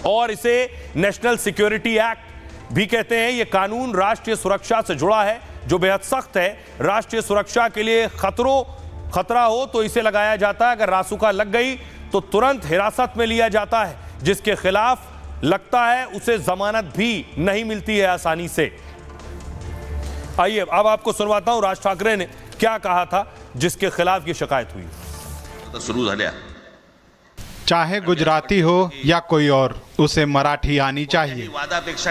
और इसे नेशनल सिक्योरिटी एक्ट भी कहते हैं। यह कानून राष्ट्रीय सुरक्षा से जुड़ा है, जो बेहद सख्त है। राष्ट्रीय सुरक्षा के लिए खतरा हो तो इसे लगाया जाता है। अगर रासुका लग गई तो तुरंत हिरासत में लिया जाता है। जिसके खिलाफ लगता है उसे जमानत भी नहीं मिलती है आसानी से। आइए अब आपको सुनवाता हूं राज ठाकरे ने क्या कहा था जिसके खिलाफ ये शिकायत हुई। सुरू झाल्या, चाहे गुजराती हो या कोई और, उसे मराठी आनी चाहिए।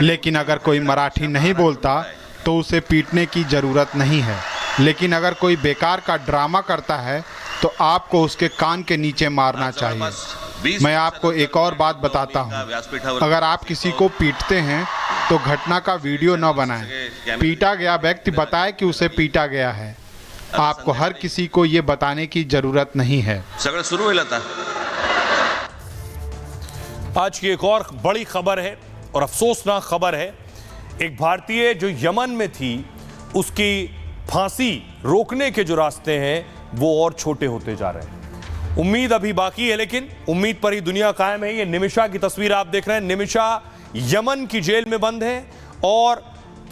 लेकिन अगर कोई मराठी नहीं बोलता तो उसे पीटने की जरूरत नहीं है। लेकिन अगर कोई बेकार का ड्रामा करता है तो आपको उसके कान के नीचे मारना चाहिए। मैं आपको एक और बात बताता हूँ, अगर आप किसी को पीटते हैं तो घटना का वीडियो न बनाएं। पीटा गया व्यक्ति बताए कि उसे पीटा गया है। आपको हर किसी को ये बताने की जरूरत नहीं है। सगळं सुरू होईल आता। आज की एक और बड़ी खबर है और अफसोसनाक खबर है। एक भारतीय जो यमन में थी, उसकी फांसी रोकने के जो रास्ते हैं वो और छोटे होते जा रहे हैं। उम्मीद अभी बाकी है, लेकिन उम्मीद पर ही दुनिया कायम है। ये निमिषा की तस्वीर आप देख रहे हैं। निमिषा यमन की जेल में बंद है और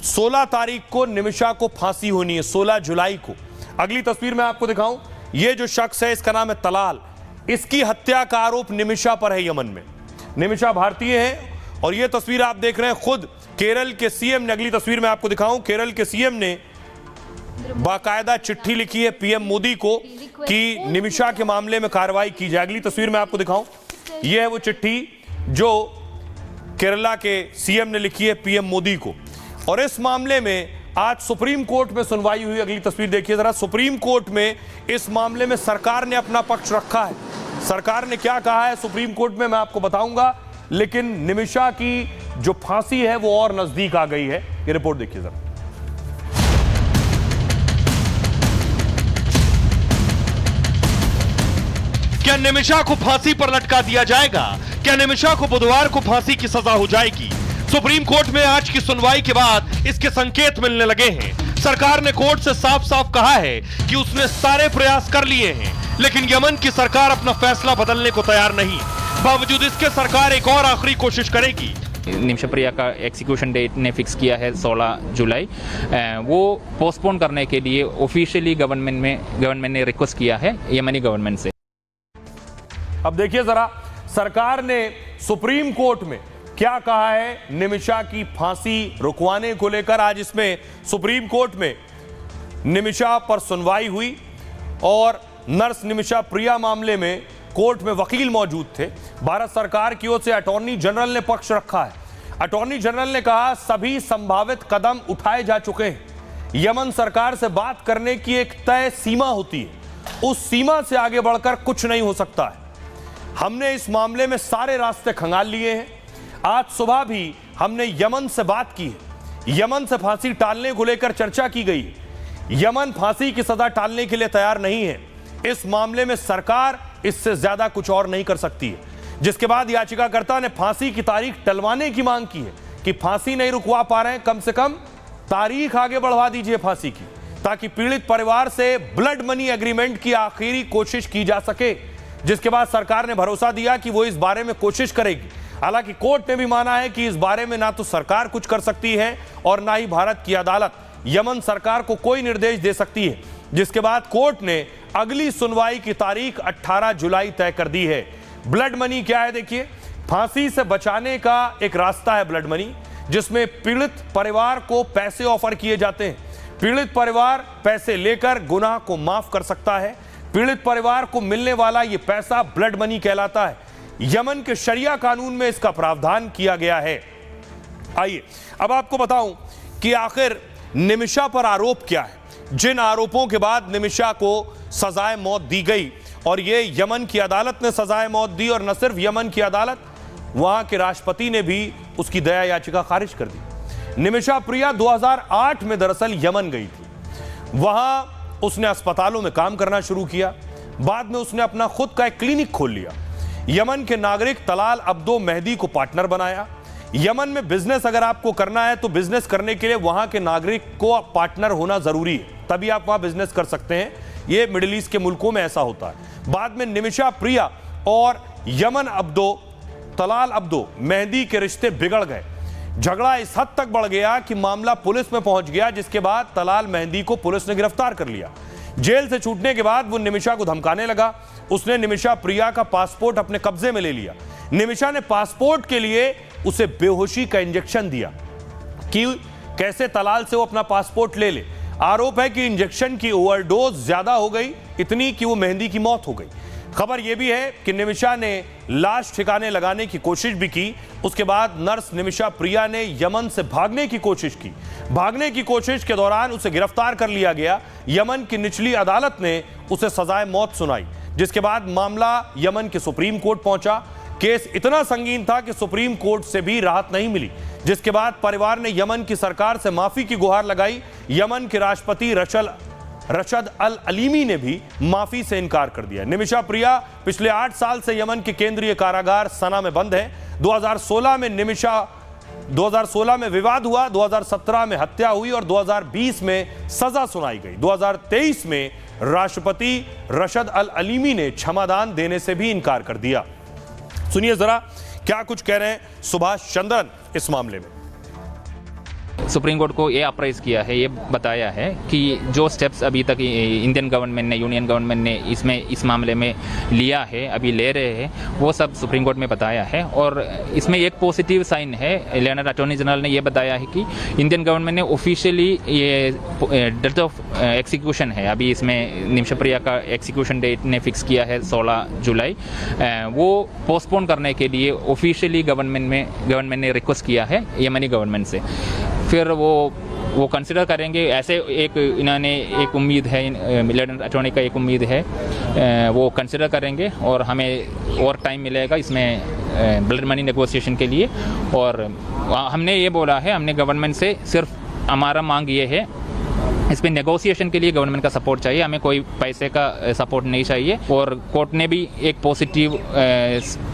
16 तारीख को निमिषा को फांसी होनी है, 16 जुलाई को। अगली तस्वीर मैं आपको दिखाऊं, ये जो शख्स है इसका नाम है तलाल। इसकी हत्या का आरोप निमिषा पर है यमन में। निमिषा भारतीय है और ये तस्वीर आप देख रहे हैं खुद केरल के सीएम ने। अगली तस्वीर में आपको दिखाऊं, केरल के सीएम ने बाकायदा चिट्ठी लिखी है पीएम मोदी को कि निमिषा के मामले में कार्रवाई की जाए। अगली तस्वीर में आपको दिखाऊं, यह है वो चिट्ठी जो केरला के सीएम ने लिखी है पीएम मोदी को। और इस मामले में आज सुप्रीम कोर्ट में सुनवाई हुई। अगली तस्वीर देखिए जरा। सुप्रीम कोर्ट में इस मामले में सरकार ने अपना पक्ष रखा है। सरकार ने क्या कहा है सुप्रीम कोर्ट में मैं आपको बताऊंगा, लेकिन निमिषा की जो फांसी है वो और नजदीक आ गई है। ये रिपोर्ट देखिए जरा। क्या निमिषा को फांसी पर लटका दिया जाएगा? क्या निमिषा को बुधवार को फांसी की सजा हो जाएगी? सुप्रीम कोर्ट में आज की सुनवाई के बाद इसके संकेत मिलने लगे हैं। सरकार ने कोर्ट से साफ साफ कहा है कि उसने सारे प्रयास कर लिए हैं, लेकिन यमन की सरकार अपना फैसला बदलने को तैयार नहीं। बावजूद इसके सरकार एक और आखिरी कोशिश करेगी। निमिषा प्रिया का एक्सिक्यूशन डेट ने फिक्स किया है 16 जुलाई। वो पोस्टपोन करने के लिए ऑफिशियली गवर्नमेंट ने रिक्वेस्ट किया है यमनी गवर्नमेंट से। अब देखिए जरा सरकार ने सुप्रीम कोर्ट में क्या कहा है निमिषा की फांसी रुकवाने को लेकर। आज इसमें सुप्रीम कोर्ट में निमिषा पर सुनवाई हुई और नर्स निमिषा प्रिया मामले में कोर्ट में वकील मौजूद थे। भारत सरकार की ओर से अटॉर्नी जनरल ने पक्ष रखा है। अटॉर्नी जनरल ने कहा सभी संभावित कदम उठाए जा चुके हैं। यमन सरकार से बात करने की एक तय सीमा होती है, उस सीमा से आगे बढ़कर कुछ नहीं हो सकता है। हमने इस मामले में सारे रास्ते खंगाल लिए हैं। आज सुबह भी हमने यमन से बात की है। यमन से फांसी टालने को लेकर चर्चा की गई है। यमन फांसी की सजा टालने के लिए तैयार नहीं है। इस मामले में सरकार इससे ज्यादा कुछ और नहीं कर सकती है। जिसके बाद याचिकाकर्ता ने फांसी की तारीख टलवाने की मांग की है कि फांसी नहीं रुकवा पा रहे हैं, कम से कम तारीख आगे बढ़वा दीजिए फांसी की, ताकि पीड़ित परिवार से ब्लड मनी एग्रीमेंट की आखिरी कोशिश की जा सके। जिसके बाद सरकार ने भरोसा दिया कि वो इस बारे में कोशिश करेगी। हालांकि कोर्ट ने भी माना है कि इस बारे में ना तो सरकार कुछ कर सकती है और ना ही भारत की अदालत यमन सरकार को कोई निर्देश दे सकती है। जिसके बाद कोर्ट ने अगली सुनवाई की तारीख 18 जुलाई तय कर दी है। ब्लड मनी क्या है देखिए, फांसी से बचाने का एक रास्ता है ब्लड मनी, जिसमें पीड़ित परिवार को पैसे ऑफर किए जाते हैं। पीड़ित परिवार पैसे लेकर गुनाह को माफ कर सकता है। पीड़ित परिवार को मिलने वाला यह पैसा ब्लड मनी कहलाता है। यमन के शरिया कानून में इसका प्रावधान किया गया है। आइए अब आपको बताऊं कि आखिर निमिषा पर आरोप क्या है, जिन आरोपों के बाद निमिषा को सजाए मौत दी गई, और ये यमन की अदालत ने सजाए मौत दी, और न सिर्फ यमन की अदालत, वहां के राष्ट्रपति ने भी उसकी दया याचिका खारिज कर दी। निमिषा प्रिया 2008 में दरअसल यमन गई थी। वहां उसने अस्पतालों में काम करना शुरू किया। बाद में उसने अपना खुद का एक क्लिनिक खोल लिया। यमन के नागरिक तलाल अब्दो मेहदी को पार्टनर बनाया। यमन में बिजनेस अगर आपको करना है तो बिजनेस करने के लिए वहां के नागरिक को पार्टनर होना जरूरी है, तभी आप वहां बिजनेस कर सकते हैं। ये मिडिल ईस्ट के मुल्कों में ऐसा होता है। बाद में निमिषा प्रिया और Yemen Abdo Talal Abdo Mahdi के रिश्ते बिगड़ गए। झगड़ा इस हद तक बढ़ गया कि मामला पुलिस में पहुंच गया, जिसके बाद तलाल मेहदी को पुलिस ने गिरफ्तार कर लिया। जेल से छूटने के बाद वो निमिषा को धमकाने लगा। उसने निमिषा प्रिया का पासपोर्ट अपने कब्जे में ले लिया। निमिषा ने पासपोर्ट के लिए उसे बेहोशी का इंजेक्शन दिया कि कैसे तलाल से वो अपना पासपोर्ट ले ले। आरोप है कि इंजेक्शन की ओवरडोज ज्यादा हो गई, इतनी कि वो मेहदी की मौत हो गई। खबर यह भी है कि निमिषा ने लाश ठिकाने लगाने की कोशिश भी की। उसके बाद नर्स निमिषा प्रिया ने यमन से भागने की कोशिश की। भागने की कोशिश के दौरान उसे गिरफ्तार कर लिया गया। यमन की निचली अदालत ने उसे सजाए मौत सुनाई, जिसके बाद मामला यमन के सुप्रीम कोर्ट पहुंचा। केस इतना संगीन था कि सुप्रीम कोर्ट से भी राहत नहीं मिली, जिसके बाद परिवार ने यमन की सरकार से माफी की गुहार लगाई। यमन के राष्ट्रपति रशद अल अलीमी ने भी माफी से इनकार कर दिया। निमिषा प्रिया पिछले 8 साल से यमन के केंद्रीय कारागार सना में बंद है। 2016 में विवाद हुआ, 2017 में हत्या हुई और 2020 में सजा सुनाई गई। 2023 में राष्ट्रपति रशद अल अलीमी ने क्षमादान देने से भी इनकार कर दिया। सुनिए जरा क्या कुछ कह रहे हैं सुभाष चंद्रन इस मामले में। सुप्रीम कोर्ट को ये अप्राइज किया है, ये बताया है कि जो स्टेप्स अभी तक इंडियन गवर्नमेंट ने, यूनियन गवर्नमेंट ने इस मामले में लिया है, अभी ले रहे हैं, वो सब सुप्रीम कोर्ट में बताया है। और इसमें एक पॉजिटिव साइन है, लियोनार्ड अटॉर्नी जनरल ने ये बताया है कि इंडियन गवर्नमेंट ने ऑफिशियली ये डेट ऑफ एग्जीक्यूशन है, अभी इसमें निमिषा प्रिया का एग्जीक्यूशन डेट ने फिक्स किया है 16 जुलाई, वो पोस्टपोन करने के लिए ऑफिशियली गवर्नमेंट ने रिक्वेस्ट किया है यमनी गवर्नमेंट से। फिर वो कंसिडर करेंगे। ऐसे इन्होंने एक उम्मीद है, लियोनार्ड अटॉर्नी का एक उम्मीद है, वो कंसिडर करेंगे और हमें और टाइम मिलेगा इसमें ब्लड मनी नेगोशिएशन के लिए। और हमने ये बोला है, हमने गवर्नमेंट से सिर्फ हमारा मांग ये है, इसमें नेगोशिएशन के लिए गवर्नमेंट का सपोर्ट चाहिए, हमें कोई पैसे का सपोर्ट नहीं चाहिए। और कोर्ट ने भी एक पॉजिटिव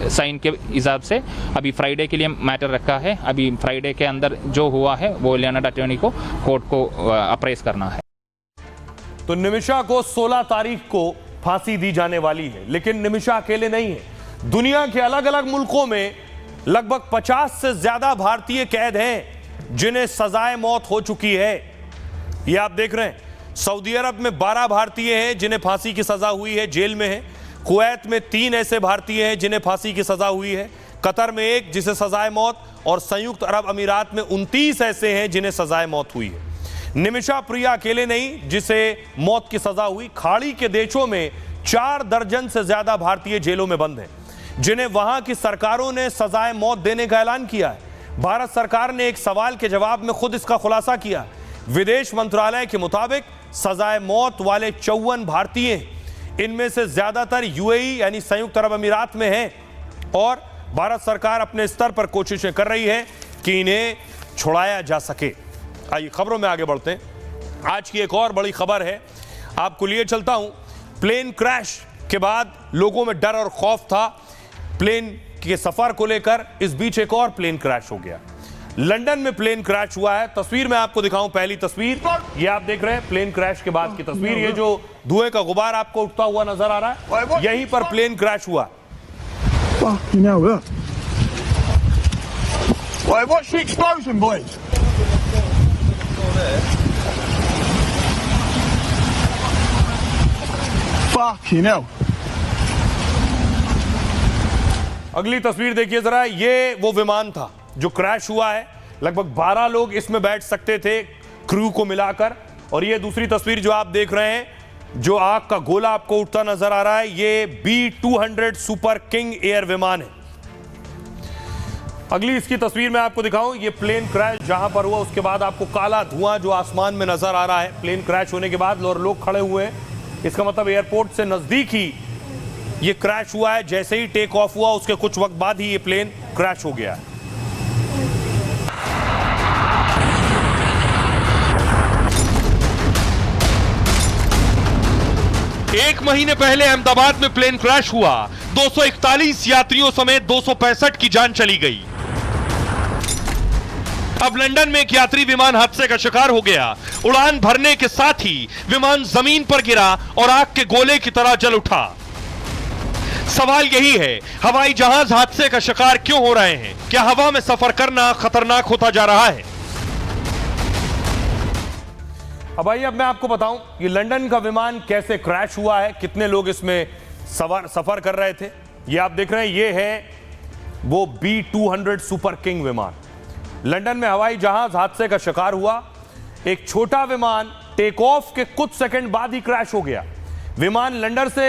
साइन के हिसाब से अभी फ्राइडे के लिए मैटर रखा है। अभी फ्राइडे के अंदर जो हुआ है वो लियोनार्ड अटॉर्नी को कोर्ट को अप्राइज करना है। तो निमिषा को 16 तारीख को फांसी दी जाने वाली है, लेकिन निमिषा अकेले नहीं है। दुनिया के अलग अलग मुल्कों में लगभग 50 से ज्यादा भारतीय कैद हैं जिन्हें सजाए मौत हो चुकी है। ये आप देख रहे हैं, सऊदी अरब में 12 भारतीय हैं जिन्हें फांसी की सजा हुई है, जेल में है। कुवैत में 3 ऐसे भारतीय हैं जिन्हें फांसी की सजा हुई है। कतर में 1 जिसे सजाए मौत, और संयुक्त अरब अमीरात में 29 ऐसे हैं जिन्हें सजाए मौत हुई है। निमिषा प्रिया अकेले नहीं जिसे मौत की सजा हुई। खाड़ी के देशों में 4 दर्जन से ज्यादा भारतीय जेलों में बंद हैं जिन्हें वहां की सरकारों ने सजाए मौत देने का ऐलान किया है। भारत सरकार ने एक सवाल के जवाब में खुद इसका खुलासा किया। विदेश मंत्रालय के मुताबिक सजाए मौत वाले 54 भारतीय हैं, इनमें से ज्यादातर यूएई यानी संयुक्त अरब अमीरात में हैं, और भारत सरकार अपने स्तर पर कोशिशें कर रही है कि इन्हें छुड़ाया जा सके। आइए खबरों में आगे बढ़ते हैं। आज की एक और बड़ी खबर है, आपको लिए चलता हूं। प्लेन क्रैश के बाद लोगों में डर और खौफ था प्लेन के सफर को लेकर। इस बीच एक और प्लेन क्रैश हो गया। लंदन में प्लेन क्रैश हुआ है। तस्वीर में आपको दिखाऊं पहली तस्वीर, ये आप देख रहे हैं प्लेन क्रैश के बाद की तस्वीर। ये जो धुएं का गुबार आपको उठता हुआ नजर आ रहा है, यहीं पर प्लेन क्रैश हुआ। अगली तस्वीर देखिए जरा, ये वो विमान था जो क्रैश हुआ है। लगभग 12 लोग इसमें बैठ सकते थे क्रू को मिलाकर। और ये दूसरी तस्वीर जो आप देख रहे हैं, जो आग का गोला आपको उठता नजर आ रहा है, ये B-200 सुपर किंग एयर विमान है। अगली इसकी तस्वीर मैं आपको दिखाऊं, ये प्लेन क्रैश जहां पर हुआ उसके बाद आपको काला धुआं जो आसमान में नजर आ रहा है प्लेन क्रैश होने के बाद, और लोग खड़े हुए हैं। इसका मतलब एयरपोर्ट से नजदीक ही ये क्रैश हुआ है। जैसे ही टेक ऑफ हुआ उसके कुछ वक्त बाद ही ये प्लेन क्रैश हो गया है। एक महीने पहले अहमदाबाद में प्लेन क्रैश हुआ, 241 यात्रियों समेत 265 की जान चली गई। अब लंदन में एक यात्री विमान हादसे का शिकार हो गया। उड़ान भरने के साथ ही विमान जमीन पर गिरा और आग के गोले की तरह जल उठा। सवाल यही है, हवाई जहाज हादसे का शिकार क्यों हो रहे हैं? क्या हवा में सफर करना खतरनाक होता जा रहा है? अब आइए, अब मैं आपको बताऊं ये लंदन का विमान कैसे क्रैश हुआ है, कितने लोग इसमें सफर कर रहे थे। ये आप देख रहे हैं, ये है वो B200 सुपर किंग विमान। लंदन में हवाई जहाज हादसे का शिकार हुआ। एक छोटा विमान टेक ऑफ के कुछ सेकंड बाद ही क्रैश हो गया। विमान लंदन से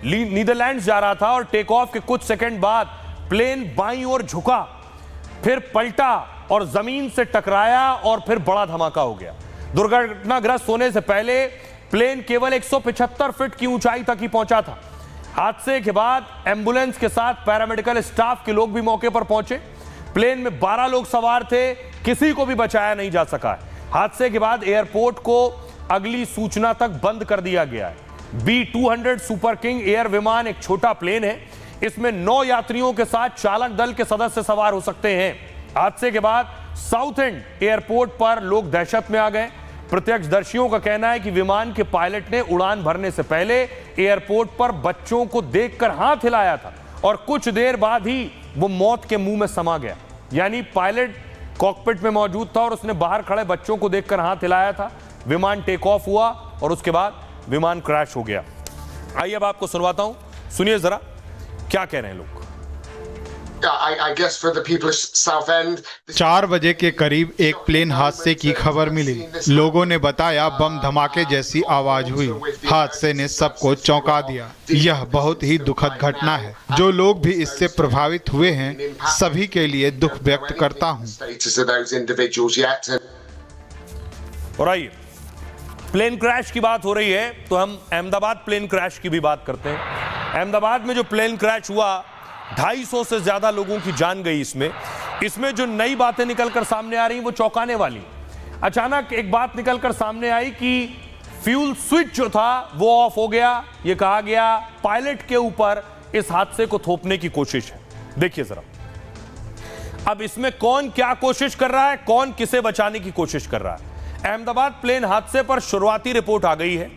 नीदरलैंड्स जा रहा था और टेक ऑफ के कुछ सेकंड बाद प्लेन बाईं ओर झुका, फिर पलटा और जमीन से टकराया और फिर बड़ा धमाका हो गया। दुर्घटनाग्रस्त होने से पहले प्लेन केवल 175 फीट की ऊंचाई तक ही पहुंचा था। हादसे के बाद एंबुलेंस के साथ पैरामेडिकल स्टाफ के लोग भी मौके पर पहुंचे। प्लेन में 12 लोग सवार थे, किसी को भी बचाया नहीं जा सका है। हादसे के बाद एयरपोर्ट को अगली सूचना तक बंद कर दिया गया है। B200 सुपर किंग एयर विमान एक छोटा प्लेन है। इसमें 9 यात्रियों के साथ चालक दल के सदस्य सवार हो सकते हैं। हादसे के बाद साउथ एंड एयरपोर्ट पर लोग दहशत में आ गए। प्रत्यक्षदर्शियों का कहना है कि विमान के पायलट ने उड़ान भरने से पहले एयरपोर्ट पर बच्चों को देखकर हाथ हिलाया था और कुछ देर बाद ही वो मौत के मुंह में समा गया। यानी पायलट कॉकपिट में मौजूद था और उसने बाहर खड़े बच्चों को देखकर हाथ हिलाया था। विमान टेक ऑफ हुआ और उसके बाद विमान क्रैश हो गया। आइए अब आपको सुनवाता हूं, सुनिए जरा क्या कह रहे हैं लोग। 4 बजे के करीब एक प्लेन हादसे की खबर मिली। लोगों ने बताया बम धमाके जैसी आवाज हुई। हादसे ने सबको चौंका दिया। यह बहुत ही दुखद घटना है। जो लोग भी इससे प्रभावित हुए हैं सभी के लिए दुख व्यक्त करता हूं। और आइए, प्लेन क्रैश की बात हो रही है तो हम अहमदाबाद प्लेन क्रैश की भी बात करते हैं। अहमदाबाद में जो प्लेन क्रैश हुआ, 250 से ज्यादा लोगों की जान गई। इसमें जो नई बातें निकलकर सामने आ रही वो चौंकाने वाली। अचानक एक बात निकलकर सामने आई कि फ्यूल स्विच जो था वो ऑफ हो गया। ये कहा गया पायलट के ऊपर इस हादसे को थोपने की कोशिश है। देखिए जरा, अब इसमें कौन क्या कोशिश कर रहा है, कौन किसे बचाने की कोशिश कर रहा है। अहमदाबाद प्लेन हादसे पर शुरुआती रिपोर्ट आ गई है।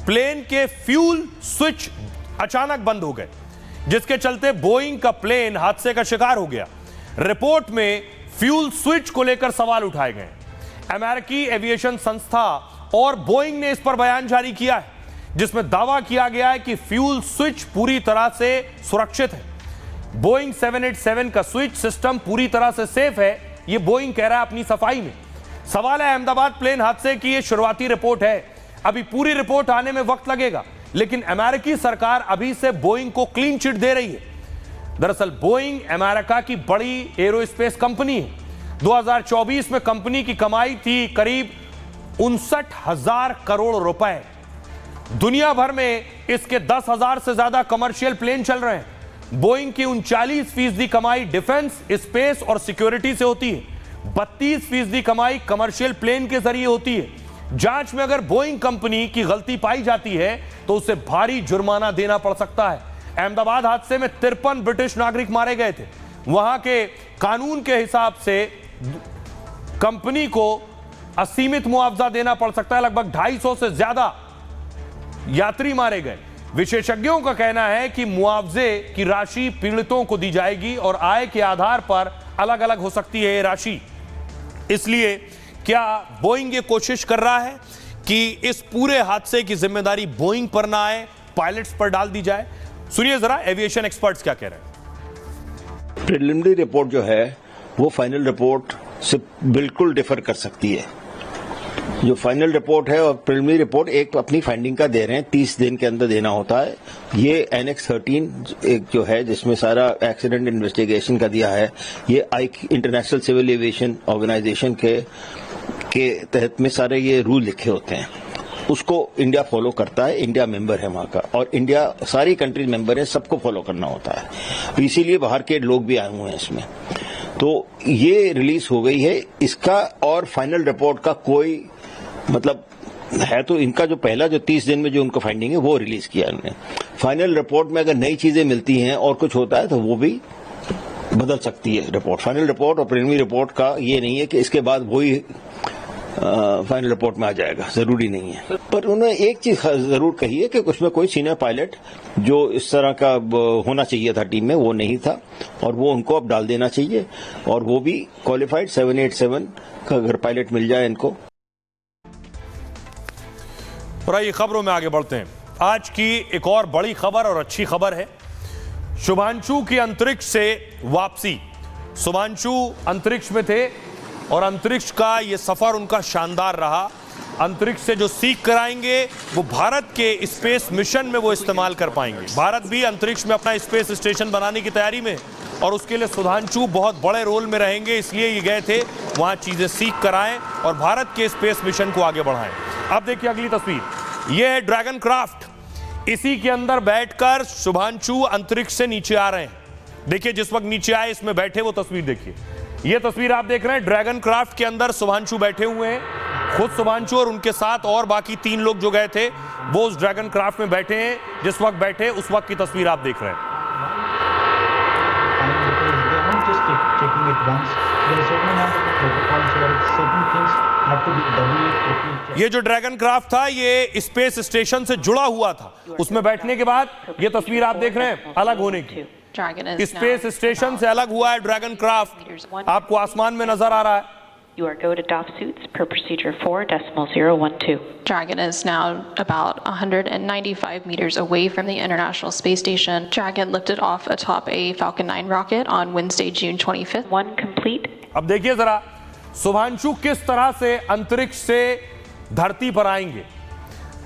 प्लेन के फ्यूल स्विच अचानक बंद हो गए, जिसके चलते बोइंग का प्लेन हादसे का शिकार हो गया। रिपोर्ट में फ्यूल स्विच को लेकर सवाल उठाए गए। अमेरिकी एविएशन संस्था और बोइंग ने इस पर बयान जारी किया है, जिसमें दावा किया गया है कि फ्यूल स्विच पूरी तरह से सुरक्षित है। बोइंग 787 का स्विच सिस्टम पूरी तरह से सेफ है, यह बोइंग कह रहा है अपनी सफाई में। सवाल है, अहमदाबाद प्लेन हादसे की यह शुरुआती रिपोर्ट है, अभी पूरी रिपोर्ट आने में वक्त लगेगा, लेकिन अमेरिकी सरकार अभी से बोइंग को क्लीन चिट दे रही है। दरअसल बोइंग अमेरिका की बड़ी एरोस्पेस कंपनी है। 2024 में कंपनी की कमाई थी करीब 59,000 करोड़ रुपए। दुनिया भर में इसके 10,000 से ज्यादा कमर्शियल प्लेन चल रहे हैं। बोइंग की 39% कमाई डिफेंस, स्पेस और सिक्योरिटी से होती है। 32% कमाई कमर्शियल प्लेन के जरिए होती है। जांच में अगर बोइंग कंपनी की गलती पाई जाती है तो उसे भारी जुर्माना देना पड़ सकता है। अहमदाबाद हादसे में 53 ब्रिटिश नागरिक मारे गए थे। वहां के कानून के हिसाब से कंपनी को असीमित मुआवजा देना पड़ सकता है। लगभग 250 से ज्यादा यात्री मारे गए। विशेषज्ञों का कहना है कि मुआवजे की राशि पीड़ितों को दी जाएगी और आय के आधार पर अलग अलग हो सकती है ये राशि। इसलिए क्या बोइंग ये कोशिश कर रहा है कि इस पूरे हादसे की जिम्मेदारी बोइंग पर ना आए, पायलट्स पर डाल दी जाए? सुनिए जरा एविएशन एक्सपर्ट्स क्या कह रहे हैं। प्रिलिमिनरी रिपोर्ट जो है वो फाइनल रिपोर्ट से बिल्कुल डिफर कर सकती है। जो फाइनल रिपोर्ट है और प्रिलिमिनरी रिपोर्ट एक अपनी फाइंडिंग का दे रहे हैं, 30 दिन के अंदर देना होता है। ये एनेक्स 13 एक जो है जिसमें सारा एक्सीडेंट इन्वेस्टिगेशन का दिया है, ये इंटरनेशनल सिविल एविएशन ऑर्गेनाइजेशन के तहत में सारे ये रूल लिखे होते हैं, उसको इंडिया फॉलो करता है। इंडिया मेंबर है वहां का, और इंडिया सारी कंट्रीज मेंबर है, सबको फॉलो करना होता है। इसीलिए बाहर के लोग भी आए हुए हैं इसमें। तो ये रिलीज हो गई है इसका, और फाइनल रिपोर्ट का कोई मतलब है तो इनका जो पहला जो 30 दिन में जो उनका फाइंडिंग है वो रिलीज किया उन्होंने। फाइनल रिपोर्ट में अगर नई चीजें मिलती हैं और कुछ होता है तो वो भी बदल सकती है रिपोर्ट। फाइनल रिपोर्ट और प्रिलिमिनरी रिपोर्ट का ये नहीं है कि इसके बाद वही फाइनल रिपोर्ट में आ जाएगा, जरूरी नहीं है। पर उन्होंने एक चीज जरूर कही है कि उसमें कोई सीनियर पायलट जो इस तरह का होना चाहिए था टीम में वो नहीं था, और वो उनको अब डाल देना चाहिए, और वो भी क्वालिफाइड 787 का अगर पायलट मिल जाए इनको। और आइए खबरों में आगे बढ़ते हैं। आज की एक और बड़ी खबर और अच्छी खबर है शुभांशु की अंतरिक्ष से वापसी। शुभांशु अंतरिक्ष में थे और अंतरिक्ष का ये सफर उनका शानदार रहा। अंतरिक्ष से जो सीख कर आएंगे वो भारत के स्पेस मिशन में वो इस्तेमाल कर पाएंगे। भारत भी अंतरिक्ष में अपना स्पेस स्टेशन बनाने की तैयारी में, और उसके लिए सुधांशु बहुत बड़े रोल में रहेंगे, इसलिए ये गए थे वहां चीजें सीख कर आए और भारत के स्पेस मिशन को आगे बढ़ाएं। अब देखिए अगली तस्वीर, ये है ड्रैगन क्राफ्ट। इसी के अंदर बैठकर शुभांशु अंतरिक्ष से नीचे आ रहे हैं। देखिए जिस वक्त नीचे आए इसमें बैठे वो तस्वीर देखिए। ये तस्वीर आप देख रहे हैं ड्रैगन क्राफ्ट के अंदर शुभांशु बैठे हुए हैं। खुद शुभांशु और उनके साथ और बाकी 3 लोग जो गए थे वो उस ड्रैगन क्राफ्ट में बैठे हैं। जिस वक्त बैठे उस वक्त की तस्वीर आप देख रहे हैं। ये जो ड्रैगन क्राफ्ट था ये स्पेस स्टेशन से जुड़ा हुआ था। उसमें बैठने के बाद ये तस्वीर आप देख रहे हैं अलग होने की। स्पेस स्टेशन से अलग हुआ है ड्रैगन क्राफ्ट, आपको आसमान में नजर आ रहा है। You are go to doff suits per procedure 4.012. Dragon is now about 195 meters away from the International Space Station. Dragon lifted off atop a Falcon 9 rocket on Wednesday, June 25th. One complete. अब देखिए जरा शुभांशु किस तरह से अंतरिक्ष से धरती पर आएंगे।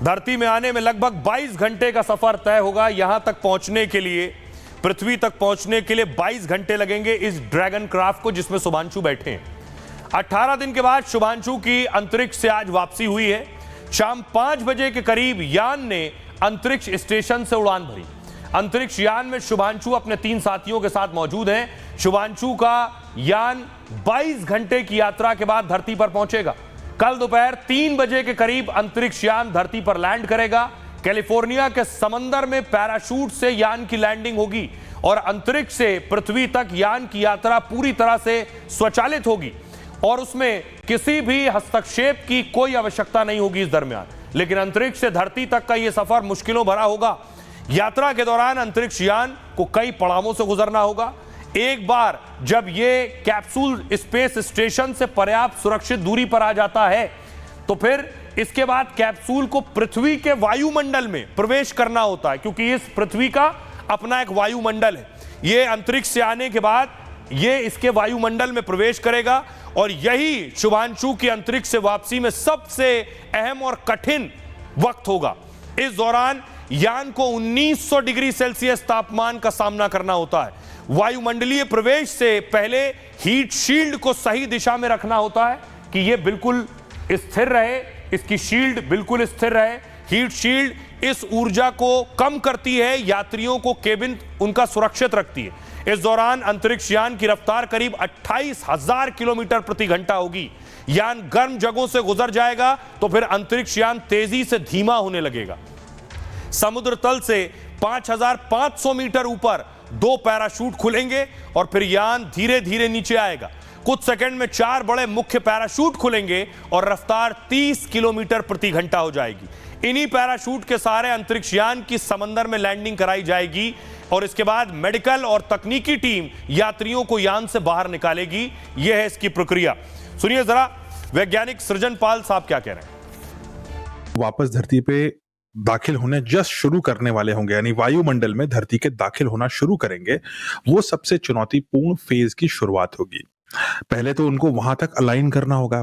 धरती में आने में लगभग 22 घंटे का सफर तय होगा। यहां तक पहुंचने के लिए, पृथ्वी तक पहुंचने के लिए 22 घंटे लगेंगे इस ड्रैगन क्राफ्ट को जिसमें शुभांशु बैठे हैं। 18 दिन के बाद शुभांशु की अंतरिक्ष से आज वापसी हुई है। शाम 5 बजे के करीब यान ने अंतरिक्ष स्टेशन से उड़ान भरी। अंतरिक्ष यान में शुभांशु अपने 3 साथियों के साथ मौजूद हैं। शुभांशु का यान 22 घंटे की यात्रा के बाद धरती पर पहुंचेगा। कल दोपहर 3 बजे के करीब अंतरिक्ष यान धरती पर लैंड करेगा। कैलिफोर्निया के समंदर में पैराशूट से यान की लैंडिंग होगी और अंतरिक्ष से पृथ्वी तक यान की यात्रा पूरी तरह से स्वचालित होगी और उसमें किसी भी हस्तक्षेप की कोई आवश्यकता नहीं होगी इस दरमियान। लेकिन अंतरिक्ष से धरती तक का यह सफर मुश्किलों भरा होगा। यात्रा के दौरान अंतरिक्ष यान को कई पड़ावों से गुजरना होगा। एक बार जब यह कैप्सूल स्पेस स्टेशन से पर्याप्त सुरक्षित दूरी पर आ जाता है तो फिर इसके बाद कैप्सूल को पृथ्वी के वायुमंडल में प्रवेश करना होता है, क्योंकि इस पृथ्वी का अपना एक वायुमंडल है। यह अंतरिक्ष से आने के बाद यह इसके वायुमंडल में प्रवेश करेगा और यही शुभांशु की अंतरिक्ष से वापसी में सबसे अहम और कठिन वक्त होगा। इस दौरान यान को 1900 डिग्री सेल्सियस तापमान का सामना करना होता है। वायुमंडलीय प्रवेश से पहले हीट शील्ड को सही दिशा में रखना होता है कि यह बिल्कुल स्थिर रहे, इसकी शील्ड बिल्कुल स्थिर रहे। हीट शील्ड इस ऊर्जा को कम करती है, यात्रियों को केबिन उनका सुरक्षित रखती है। इस दौरान अंतरिक्ष यान की रफ्तार करीब 28,000 किलोमीटर प्रति घंटा होगी। यान गर्म जगहों से गुजर जाएगा तो फिर अंतरिक्ष यान तेजी से धीमा होने लगेगा। समुद्र तल से 5,500 मीटर ऊपर 2 पैराशूट खुलेंगे और फिर यान धीरे धीरे नीचे आएगा। कुछ सेकंड में 4 बड़े मुख्य पैराशूट खुलेंगे और रफ्तार 30 किलोमीटर प्रति घंटा हो जाएगी। इन्हीं पैराशूट के सहारे अंतरिक्ष यान की समंदर में लैंडिंग कराई जाएगी और इसके बाद मेडिकल और तकनीकी टीम यात्रियों को यान से बाहर निकालेगी। यह है इसकी प्रक्रिया। सुनिए जरा वैज्ञानिक सृजन पाल साहब क्या कह रहे हैं। वापस धरती पे दाखिल होने जस्ट शुरू करने वाले होंगे, यानी वायुमंडल में धरती के दाखिल होना शुरू करेंगे। वो सबसे चुनौतीपूर्ण फेज की शुरुआत होगी। पहले तो उनको वहां तक अलाइन करना होगा।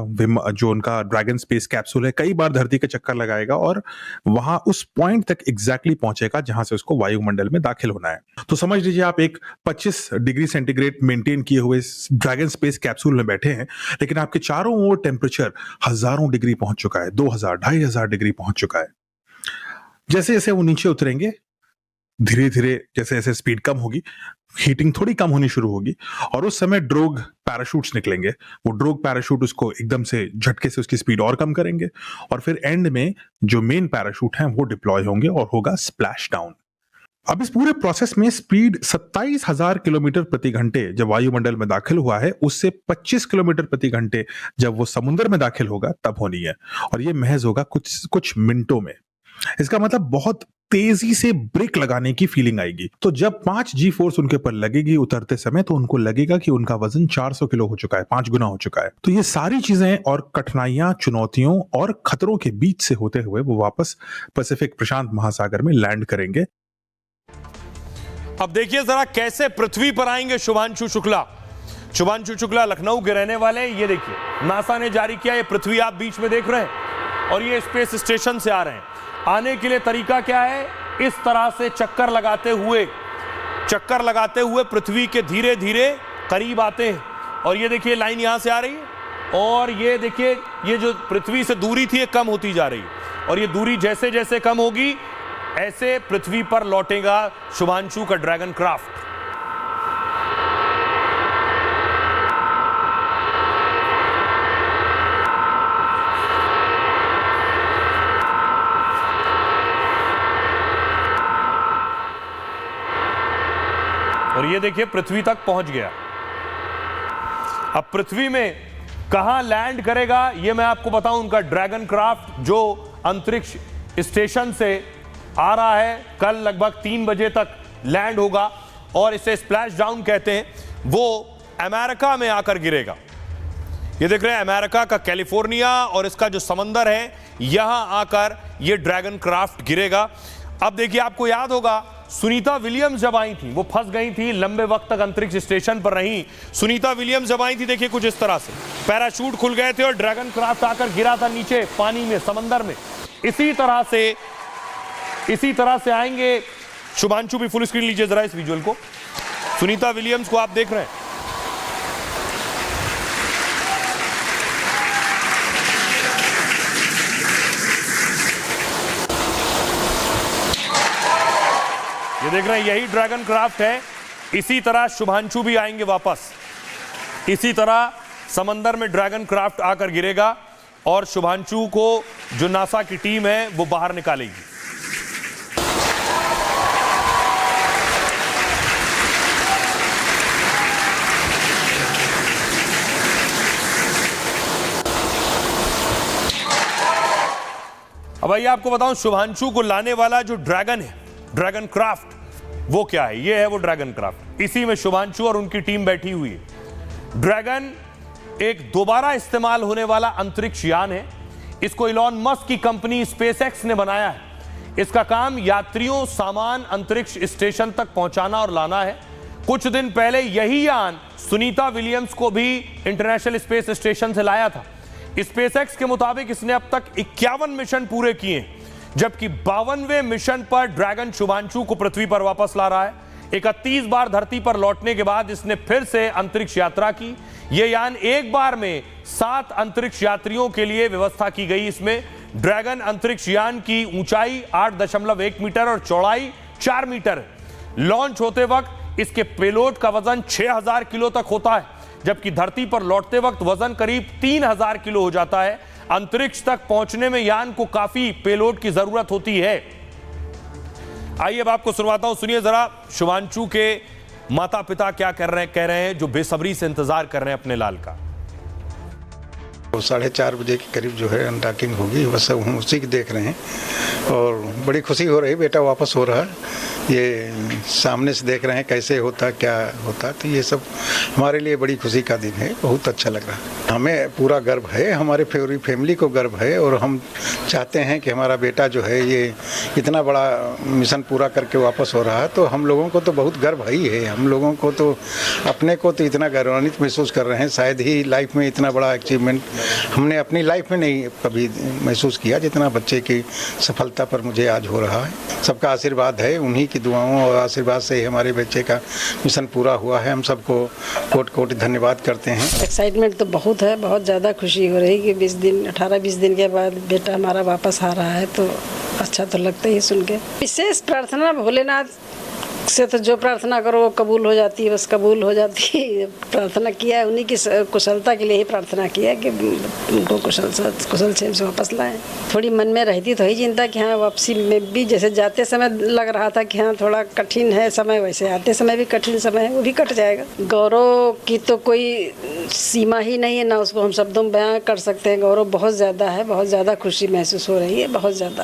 जो उनका ड्रैगन स्पेस कैप्सूल है कई बार धरती के चक्कर लगाएगा और वहां उस पॉइंट तक एग्जैक्टली पहुंचेगा जहां से उसको वायुमंडल में दाखिल होना है। तो समझ लीजिए आप एक 25 डिग्री सेंटीग्रेड मेंटेन किए हुए ड्रैगन स्पेस कैप्सूल में बैठे हैं, लेकिन आपके चारों ओर टेम्परेचर हजारों डिग्री पहुंच चुका है, 2000 2500 डिग्री पहुंच चुका है। जैसे जैसे वो नीचे उतरेंगे, धीरे धीरे जैसे जैसे स्पीड कम होगी, हीटिंग थोड़ी कम होनी शुरू होगी और उस समय ड्रोग पैराशूट्स निकलेंगे। वो ड्रोग पैराशूट उसको एकदम से झटके से उसकी स्पीड और कम करेंगे और फिर एंड में जो मेन पैराशूट हैं वो डिप्लॉय होंगे और होगा स्प्लैश डाउन। अब इस पूरे प्रोसेस में स्पीड 27,000 किलोमीटर प्रति घंटे जब वायुमंडल में दाखिल हुआ है, उससे 25 किलोमीटर प्रति घंटे जब वो समुद्र में दाखिल होगा तब होनी है, और ये महज होगा कुछ मिनटों में। इसका मतलब बहुत तेजी से ब्रेक लगाने की फीलिंग आएगी। तो जब 5 जी फोर्स उनके ऊपर लगेगी उतरते समय, तो उनको लगेगा कि उनका वजन 400 किलो हो चुका है, 5 गुना हो चुका है। तो ये सारी चीजें और कठिनाइयां, चुनौतियों और खतरों के बीच से होते हुए वो वापस पैसिफिक प्रशांत महासागर में लैंड करेंगे। अब देखिए जरा कैसे पृथ्वी पर आएंगे शुभांशु शुक्ला। शुभांशु शुक्ला लखनऊ के रहने वाले हैं। ये देखिए नासा ने जारी किया, ये पृथ्वी आप बीच में देख रहे हैं और ये स्पेस स्टेशन से आ रहे हैं। आने के लिए तरीका क्या है? इस तरह से चक्कर लगाते हुए पृथ्वी के धीरे धीरे करीब आते हैं। और ये देखिए लाइन यहां से आ रही है और ये देखिए ये जो पृथ्वी से दूरी थी ये कम होती जा रही है और ये दूरी जैसे जैसे कम होगी ऐसे पृथ्वी पर लौटेगा शुभांशु का ड्रैगन क्राफ्ट। और ये देखिए पृथ्वी तक पहुंच गया। अब पृथ्वी में कहां लैंड करेगा ये मैं आपको बताऊं। उनका ड्रैगन क्राफ्ट जो अंतरिक्ष स्टेशन से आ रहा है, कल लगभग 3 बजे तक लैंड होगा और इसे स्प्लैश डाउन कहते हैं। वो अमेरिका में आकर गिरेगा। ये देख रहे हैं अमेरिका का कैलिफोर्निया और इसका जो समंदर है यहां आकर ये ड्रैगन क्राफ्ट गिरेगा। अब देखिए आपको याद होगा सुनीता विलियम्स जब आई थी, वो फंस गई थी, लंबे वक्त तक अंतरिक्ष स्टेशन पर रही। सुनीता विलियम्स जब आई थी देखिए कुछ इस तरह से पैराशूट खुल गए थे और ड्रैगन क्राफ्ट आकर गिरा था नीचे पानी में, समंदर में। इसी तरह से आएंगे शुभांशु भी। फुल स्क्रीन लीजिए जरा इस विजुअल को। सुनीता विलियम्स को आप देख रहे हैं। ये देख रहे हैं यही ड्रैगन क्राफ्ट है। इसी तरह शुभांशु भी आएंगे वापस। इसी तरह समंदर में ड्रैगन क्राफ्ट आकर गिरेगा और शुभांशु को जो नासा की टीम है वो बाहर निकालेगी। अब आइए आपको बताऊं शुभांशु को लाने वाला जो ड्रैगन है, ड्रैगन क्राफ्ट, वो क्या है? ये है वो ड्रैगन क्राफ्ट। इसी में शुभांशु और उनकी टीम बैठी हुई है। ड्रैगन एक दोबारा इस्तेमाल होने वाला अंतरिक्ष यान है। इसको इलॉन मस्क की कंपनी स्पेसएक्स ने बनाया है। इसका काम यात्रियों, सामान अंतरिक्ष स्टेशन तक पहुंचाना और लाना है। कुछ दिन पहले यही यान सुनीता विलियम्स को भी इंटरनेशनल स्पेस स्टेशन से लाया था। स्पेसएक्स के मुताबिक इसने अब तक 51 मिशन पूरे किए, जबकि 52वें मिशन पर ड्रैगन शुभांशु को पृथ्वी पर वापस ला रहा है। 31 बार धरती पर लौटने के बाद इसने फिर से अंतरिक्ष यात्रा की। यह यान एक बार में 7 अंतरिक्ष यात्रियों के लिए व्यवस्था की गई। इसमें ड्रैगन अंतरिक्ष यान की ऊंचाई 8.1 मीटर और चौड़ाई 4 मीटर है। लॉन्च होते वक्त इसके पेलोड का वजन 6000 किलो तक होता है, जबकि धरती पर लौटते वक्त वजन करीब 3000 किलो हो जाता है। अंतरिक्ष तक पहुंचने में यान को काफी पेलोड की जरूरत होती है। आइए अब आपको सुनवाता हूं, सुनिए जरा शुभांशु के माता पिता क्या कह रहे हैं, जो बेसब्री से इंतजार कर रहे हैं अपने लाल का। 4:30 बजे के करीब जो है अनडॉकिंग होगी, बस हम उसी की देख रहे हैं और बड़ी खुशी हो रही, बेटा वापस हो रहा है। ये सामने से देख रहे हैं कैसे होता क्या होता, तो ये सब हमारे लिए बड़ी खुशी का दिन है, बहुत अच्छा लग रहा है। हमें पूरा गर्व है, हमारे पूरी फैमिली को गर्व है और हम चाहते हैं कि हमारा बेटा जो है ये इतना बड़ा मिशन पूरा करके वापस हो रहा है, तो हम लोगों को तो बहुत गर्व ही है। हम लोगों को तो अपने को तो इतना गौरवान्वित महसूस कर रहे हैं, शायद ही लाइफ में इतना बड़ा अचीवमेंट हमने अपनी लाइफ में नहीं कभी महसूस किया जितना बच्चे की सफलता पर मुझे आज हो रहा है। सबका आशीर्वाद है, उन्हीं की दुआओं और आशीर्वाद से ही हमारे बच्चे का मिशन पूरा हुआ है। हम सबको कोटि कोटि धन्यवाद करते हैं। एक्साइटमेंट तो बहुत है, बहुत ज़्यादा खुशी हो रही कि 18-20 दिन के बाद बेटा हमारा वापस आ रहा है, तो अच्छा तो लगता ही सुन के। विशेष प्रार्थना भोलेनाथ से तो जो प्रार्थना करो वो कबूल हो जाती है, बस कबूल हो जाती है। प्रार्थना किया है, उन्हीं की कुशलता के लिए ही प्रार्थना किया कि उनको कुशल क्षेम से वापस लाएं। थोड़ी मन में रहती तो ही चिंता कि हाँ वापसी में भी जैसे जाते समय लग रहा था कि हाँ थोड़ा कठिन है समय, वैसे आते समय भी कठिन समय है, वो भी कट जाएगा। गौरव की तो कोई सीमा ही नहीं है, ना उसको हम शब्दों में बयां कर सकते हैं। गौरव बहुत ज़्यादा है, बहुत ज़्यादा खुशी महसूस हो रही है, बहुत ज़्यादा।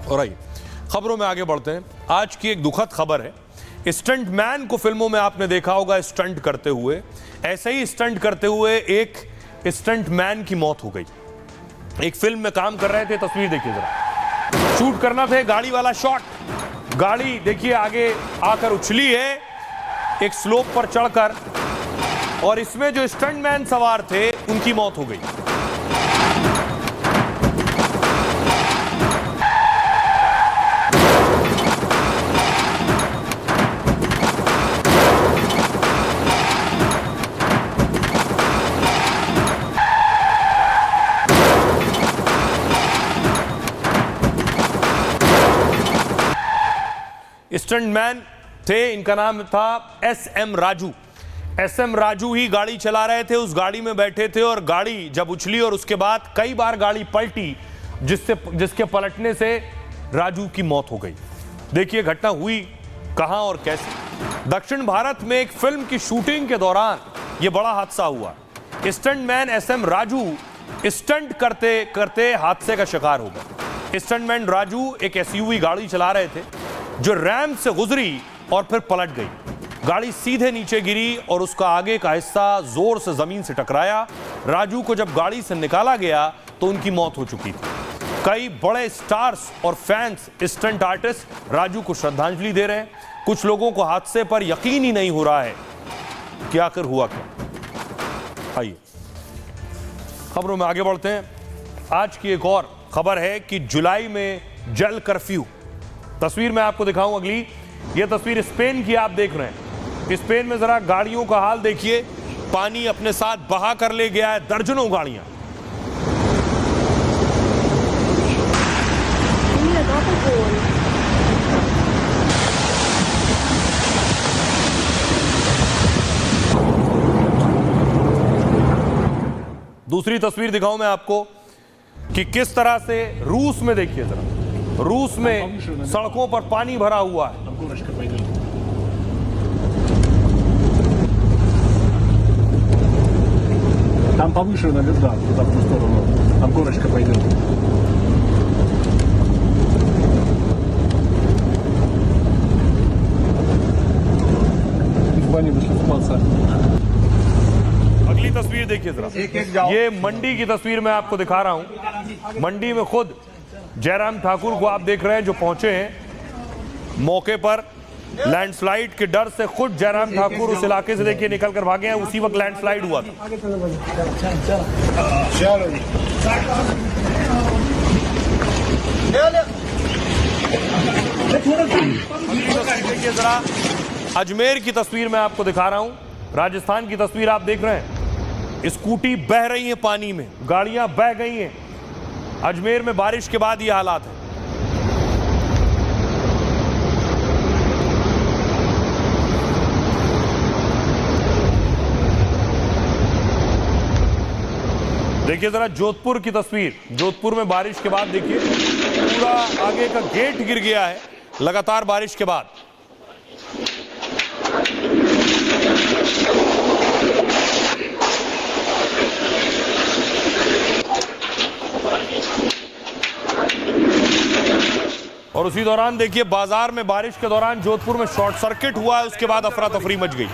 और खबरों में आगे बढ़ते हैं। आज की एक दुखद खबर है। स्टंट मैन को फिल्मों में आपने देखा होगा स्टंट करते हुए, ऐसे ही स्टंट करते हुए एक स्टंट मैन की मौत हो गई। एक फिल्म में काम कर रहे थे, तस्वीर देखिए जरा, शूट करना था गाड़ी वाला शॉट। गाड़ी देखिए आगे आकर उछली है एक स्लोप पर चढ़कर, और इसमें जो स्टंट मैन सवार थे उनकी मौत हो गई। स्टंट मैन थे, इनका नाम था SM राजू। SM राजू ही गाड़ी चला रहे थे, उस गाड़ी में बैठे थे और गाड़ी जब उछली और उसके बाद कई बार गाड़ी पलटी, जिसके पलटने से राजू की मौत हो गई। देखिए घटना हुई कहां और कैसे। दक्षिण भारत में एक फिल्म की शूटिंग के दौरान यह बड़ा हादसा हुआ। Stunt man SM Raju stunt करते करते हादसे का शिकार हो गए। स्टंट मैन राजू एक SUV गाड़ी चला रहे थे जो रैंप से गुजरी और फिर पलट गई। गाड़ी सीधे नीचे गिरी और उसका आगे का हिस्सा जोर से जमीन से टकराया। राजू को जब गाड़ी से निकाला गया तो उनकी मौत हो चुकी थी। कई बड़े स्टार्स और फैंस स्टंट आर्टिस्ट राजू को श्रद्धांजलि दे रहे हैं। कुछ लोगों को हादसे पर यकीन ही नहीं हो रहा है कि आखिर हुआ क्या। आइए खबरों में आगे बढ़ते हैं। आज की एक और खबर है कि जुलाई में जल कर्फ्यू। तस्वीर मैं आपको दिखाऊं अगली, यह तस्वीर स्पेन की आप देख रहे हैं। स्पेन में जरा गाड़ियों का हाल देखिए, पानी अपने साथ बहा कर ले गया है दर्जनों गाड़ियां। दूसरी तस्वीर दिखाऊं मैं आपको कि किस तरह से रूस में देखिए जरा, रूस में सड़कों पर पानी भरा हुआ है। Там повыше, наверное, да, туда в ту сторону. Там горочка пойдет. В бане вышли купаться. अगली तस्वीर देखिए जरा, ये मंडी की तस्वीर मैं आपको दिखा रहा हूं। मंडी में खुद जयराम ठाकुर को आप देख रहे हैं जो पहुंचे हैं मौके पर। लैंडस्लाइड के डर से खुद जयराम ठाकुर उस इलाके से देखिए निकल कर भागे हैं। उसी वक्त लैंडस्लाइड हुआ था। देखिए जरा, अजमेर की तस्वीर मैं आपको दिखा रहा हूं। राजस्थान की तस्वीर आप देख रहे हैं, स्कूटी बह रही है पानी में, गाड़ियां बह गई हैं। अजमेर में बारिश के बाद ये हालात है। देखिए जरा जोधपुर की तस्वीर, जोधपुर में बारिश के बाद देखिए पूरा आगे का गेट गिर गया है लगातार बारिश के बाद। और उसी दौरान देखिए बाजार में बारिश के दौरान जोधपुर में शॉर्ट सर्किट हुआ है, उसके बाद अफरा तफरी मच गई।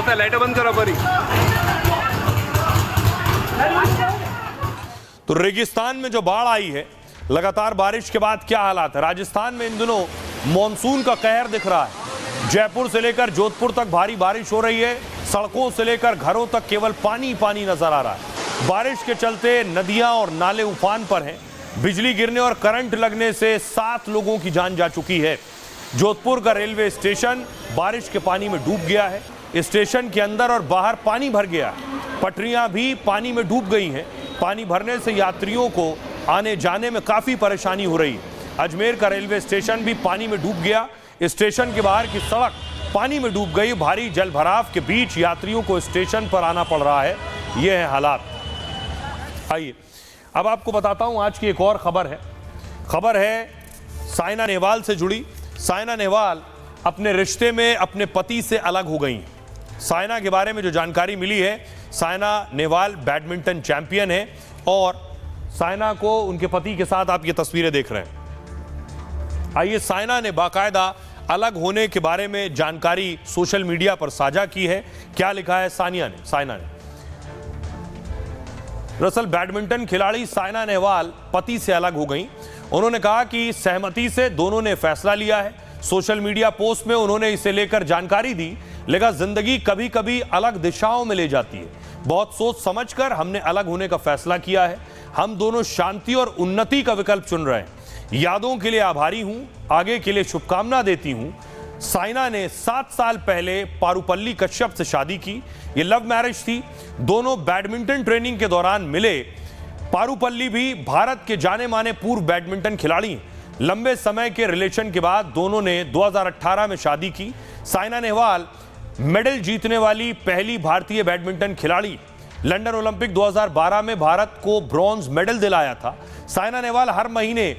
लाइट बंद करो परी। तो रेगिस्तान में जो बाढ़ आई है, लगातार बारिश के बाद क्या हालात है। राजस्थान में इन दिनों मॉनसून का कहर दिख रहा है। जयपुर से लेकर जोधपुर तक भारी बारिश हो रही है। सड़कों से लेकर घरों तक केवल पानी पानी नजर आ रहा है। बारिश के चलते नदियां और नाले उफान पर हैं। बिजली गिरने और करंट लगने से 7 लोगों की जान जा चुकी है। जोधपुर का रेलवे स्टेशन बारिश के पानी में डूब गया है। स्टेशन के अंदर और बाहर पानी भर गया है। पटरियां भी पानी में डूब गई हैं। पानी भरने से यात्रियों को आने जाने में काफी परेशानी हो रही है। अजमेर का रेलवे स्टेशन भी पानी में डूब गया। स्टेशन के बाहर की सड़क पानी में डूब गई। भारी जल भराव के बीच यात्रियों को स्टेशन पर आना पड़ रहा है। ये है हालात। आइए अब आपको बताता हूं आज की एक और खबर है साइना नेहवाल से जुड़ी। साइना नेहवाल अपने रिश्ते में अपने पति से अलग हो गई। साइना के बारे में जो जानकारी मिली है, साइना नेहवाल बैडमिंटन चैंपियन है और साइना को उनके पति के साथ आप ये तस्वीरें देख रहे हैं। आइए साइना ने बाकायदा अलग होने के बारे में जानकारी सोशल मीडिया पर साझा की है। क्या लिखा है साइना ने। दरअसल बैडमिंटन खिलाड़ी साइना नेहवाल पति से अलग हो गई। उन्होंने कहा कि सहमति से दोनों ने फैसला लिया है। सोशल मीडिया पोस्ट में उन्होंने इसे लेकर जानकारी दी। लेकिन जिंदगी कभी कभी अलग दिशाओं में ले जाती है। बहुत सोच समझकर हमने अलग होने का फैसला किया है। हम दोनों शांति और उन्नति का विकल्प चुन रहे हैं। यादों के लिए आभारी हूं, आगे के लिए शुभकामना देती हूं। साइना ने 7 साल पहले पारुपल्ली कश्यप से शादी की। ये लव मैरिज थी। दोनों बैडमिंटन ट्रेनिंग के दौरान मिले। पारुपल्ली भी भारत के जाने माने पूर्व बैडमिंटन खिलाड़ी हैं। लंबे समय के रिलेशन के बाद दोनों ने 2018 में शादी की। साइना नेहवाल मेडल जीतने वाली पहली भारतीय बैडमिंटन खिलाड़ी। लंदन ओलंपिक 2012 में भारत को ब्रॉन्ज मेडल दिलाया था। साइना नेहवाल हर महीने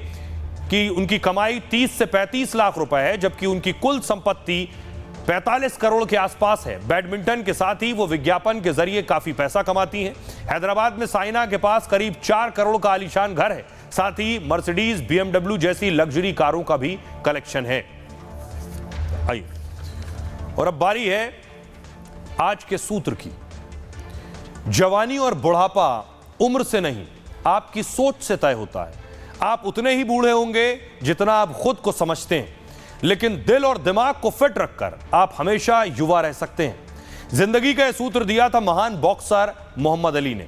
की उनकी कमाई 30 से 35 लाख रुपए है, जबकि उनकी कुल संपत्ति 45 करोड़ के आसपास है। बैडमिंटन के साथ ही वो विज्ञापन के जरिए काफी पैसा कमाती हैं। हैदराबाद में साइना के पास करीब 4 करोड़ का आलीशान घर है। साथ ही मर्सिडीज, BMW जैसी लग्जरी कारों का भी कलेक्शन है। आइए और अब बारी है आज के सूत्र की। जवानी और बुढ़ापा उम्र से नहीं, आपकी सोच से तय होता है। आप उतने ही बूढ़े होंगे जितना आप खुद को समझते हैं, लेकिन दिल और दिमाग को फिट रखकर आप हमेशा युवा रह सकते हैं। जिंदगी का यह सूत्र दिया था महान बॉक्सर मोहम्मद अली ने।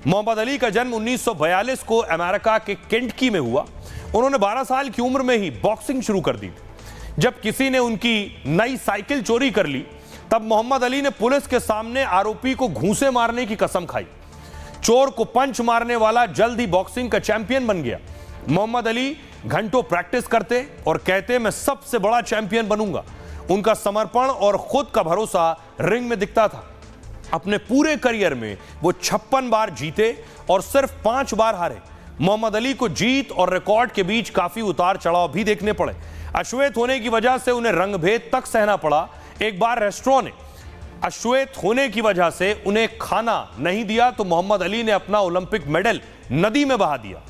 मोहम्मद अली का जन्म 1942 को अमेरिका के केंटकी में हुआ। उन्होंने 12 साल की उम्र में ही बॉक्सिंग शुरू कर दी। जब किसी ने उनकी नई साइकिल चोरी कर ली, तब मोहम्मद अली ने पुलिस के सामने आरोपी को घूंसे मारने की कसम खाई। चोर को पंच मारने वाला जल्द ही बॉक्सिंग का चैंपियन बन गया। मोहम्मद अली घंटों प्रैक्टिस करते और कहते मैं सबसे बड़ा चैंपियन बनूंगा। उनका समर्पण और खुद का भरोसा रिंग में दिखता था। अपने पूरे करियर में वो 56 बार जीते और सिर्फ 5 बार हारे। मोहम्मद अली को जीत और रिकॉर्ड के बीच काफी उतार चढ़ाव भी देखने पड़े। अश्वेत होने की वजह से उन्हें रंगभेद तक सहना पड़ा। एक बार रेस्टोरेंट ने अश्वेत होने की वजह से उन्हें खाना नहीं दिया तो मोहम्मद अली ने अपना ओलंपिक मेडल नदी में बहा दिया।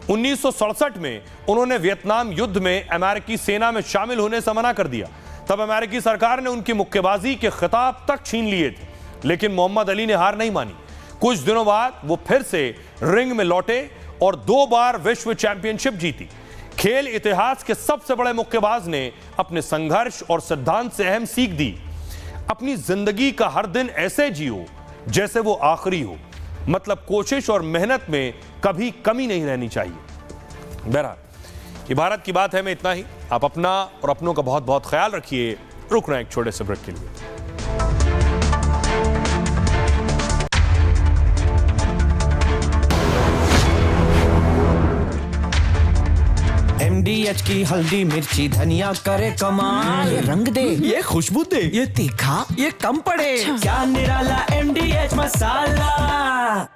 1967 में उन्होंने वियतनाम युद्ध में अमेरिकी सेना में शामिल होने से मना कर दिया। तब अमेरिकी सरकार ने उनकी मुक्केबाजी के खिताब तक छीन लिए थे, लेकिन मोहम्मद अली ने हार नहीं मानी। कुछ दिनों बाद वो फिर से रिंग में लौटे और 2 बार विश्व चैंपियनशिप जीती। खेल इतिहास के सबसे बड़े मुक्केबाज ने अपने संघर्ष और सिद्धांत से अहम सीख दी। अपनी जिंदगी का हर दिन ऐसे जियो जैसे वो आखिरी हो। मतलब कोशिश और मेहनत में कभी कमी नहीं रहनी चाहिए। बहरहाल ये भारत की बात है में इतना ही। आप अपना और अपनों का बहुत बहुत ख्याल रखिए। रुक रहे हैं एक छोटे से ब्रेक के लिए। MDH की हल्दी मिर्ची धनिया करे कमाल। ये रंग दे, ये खुशबू दे, ये तीखा, ये कम पड़े। क्या निराला MDH मसाला।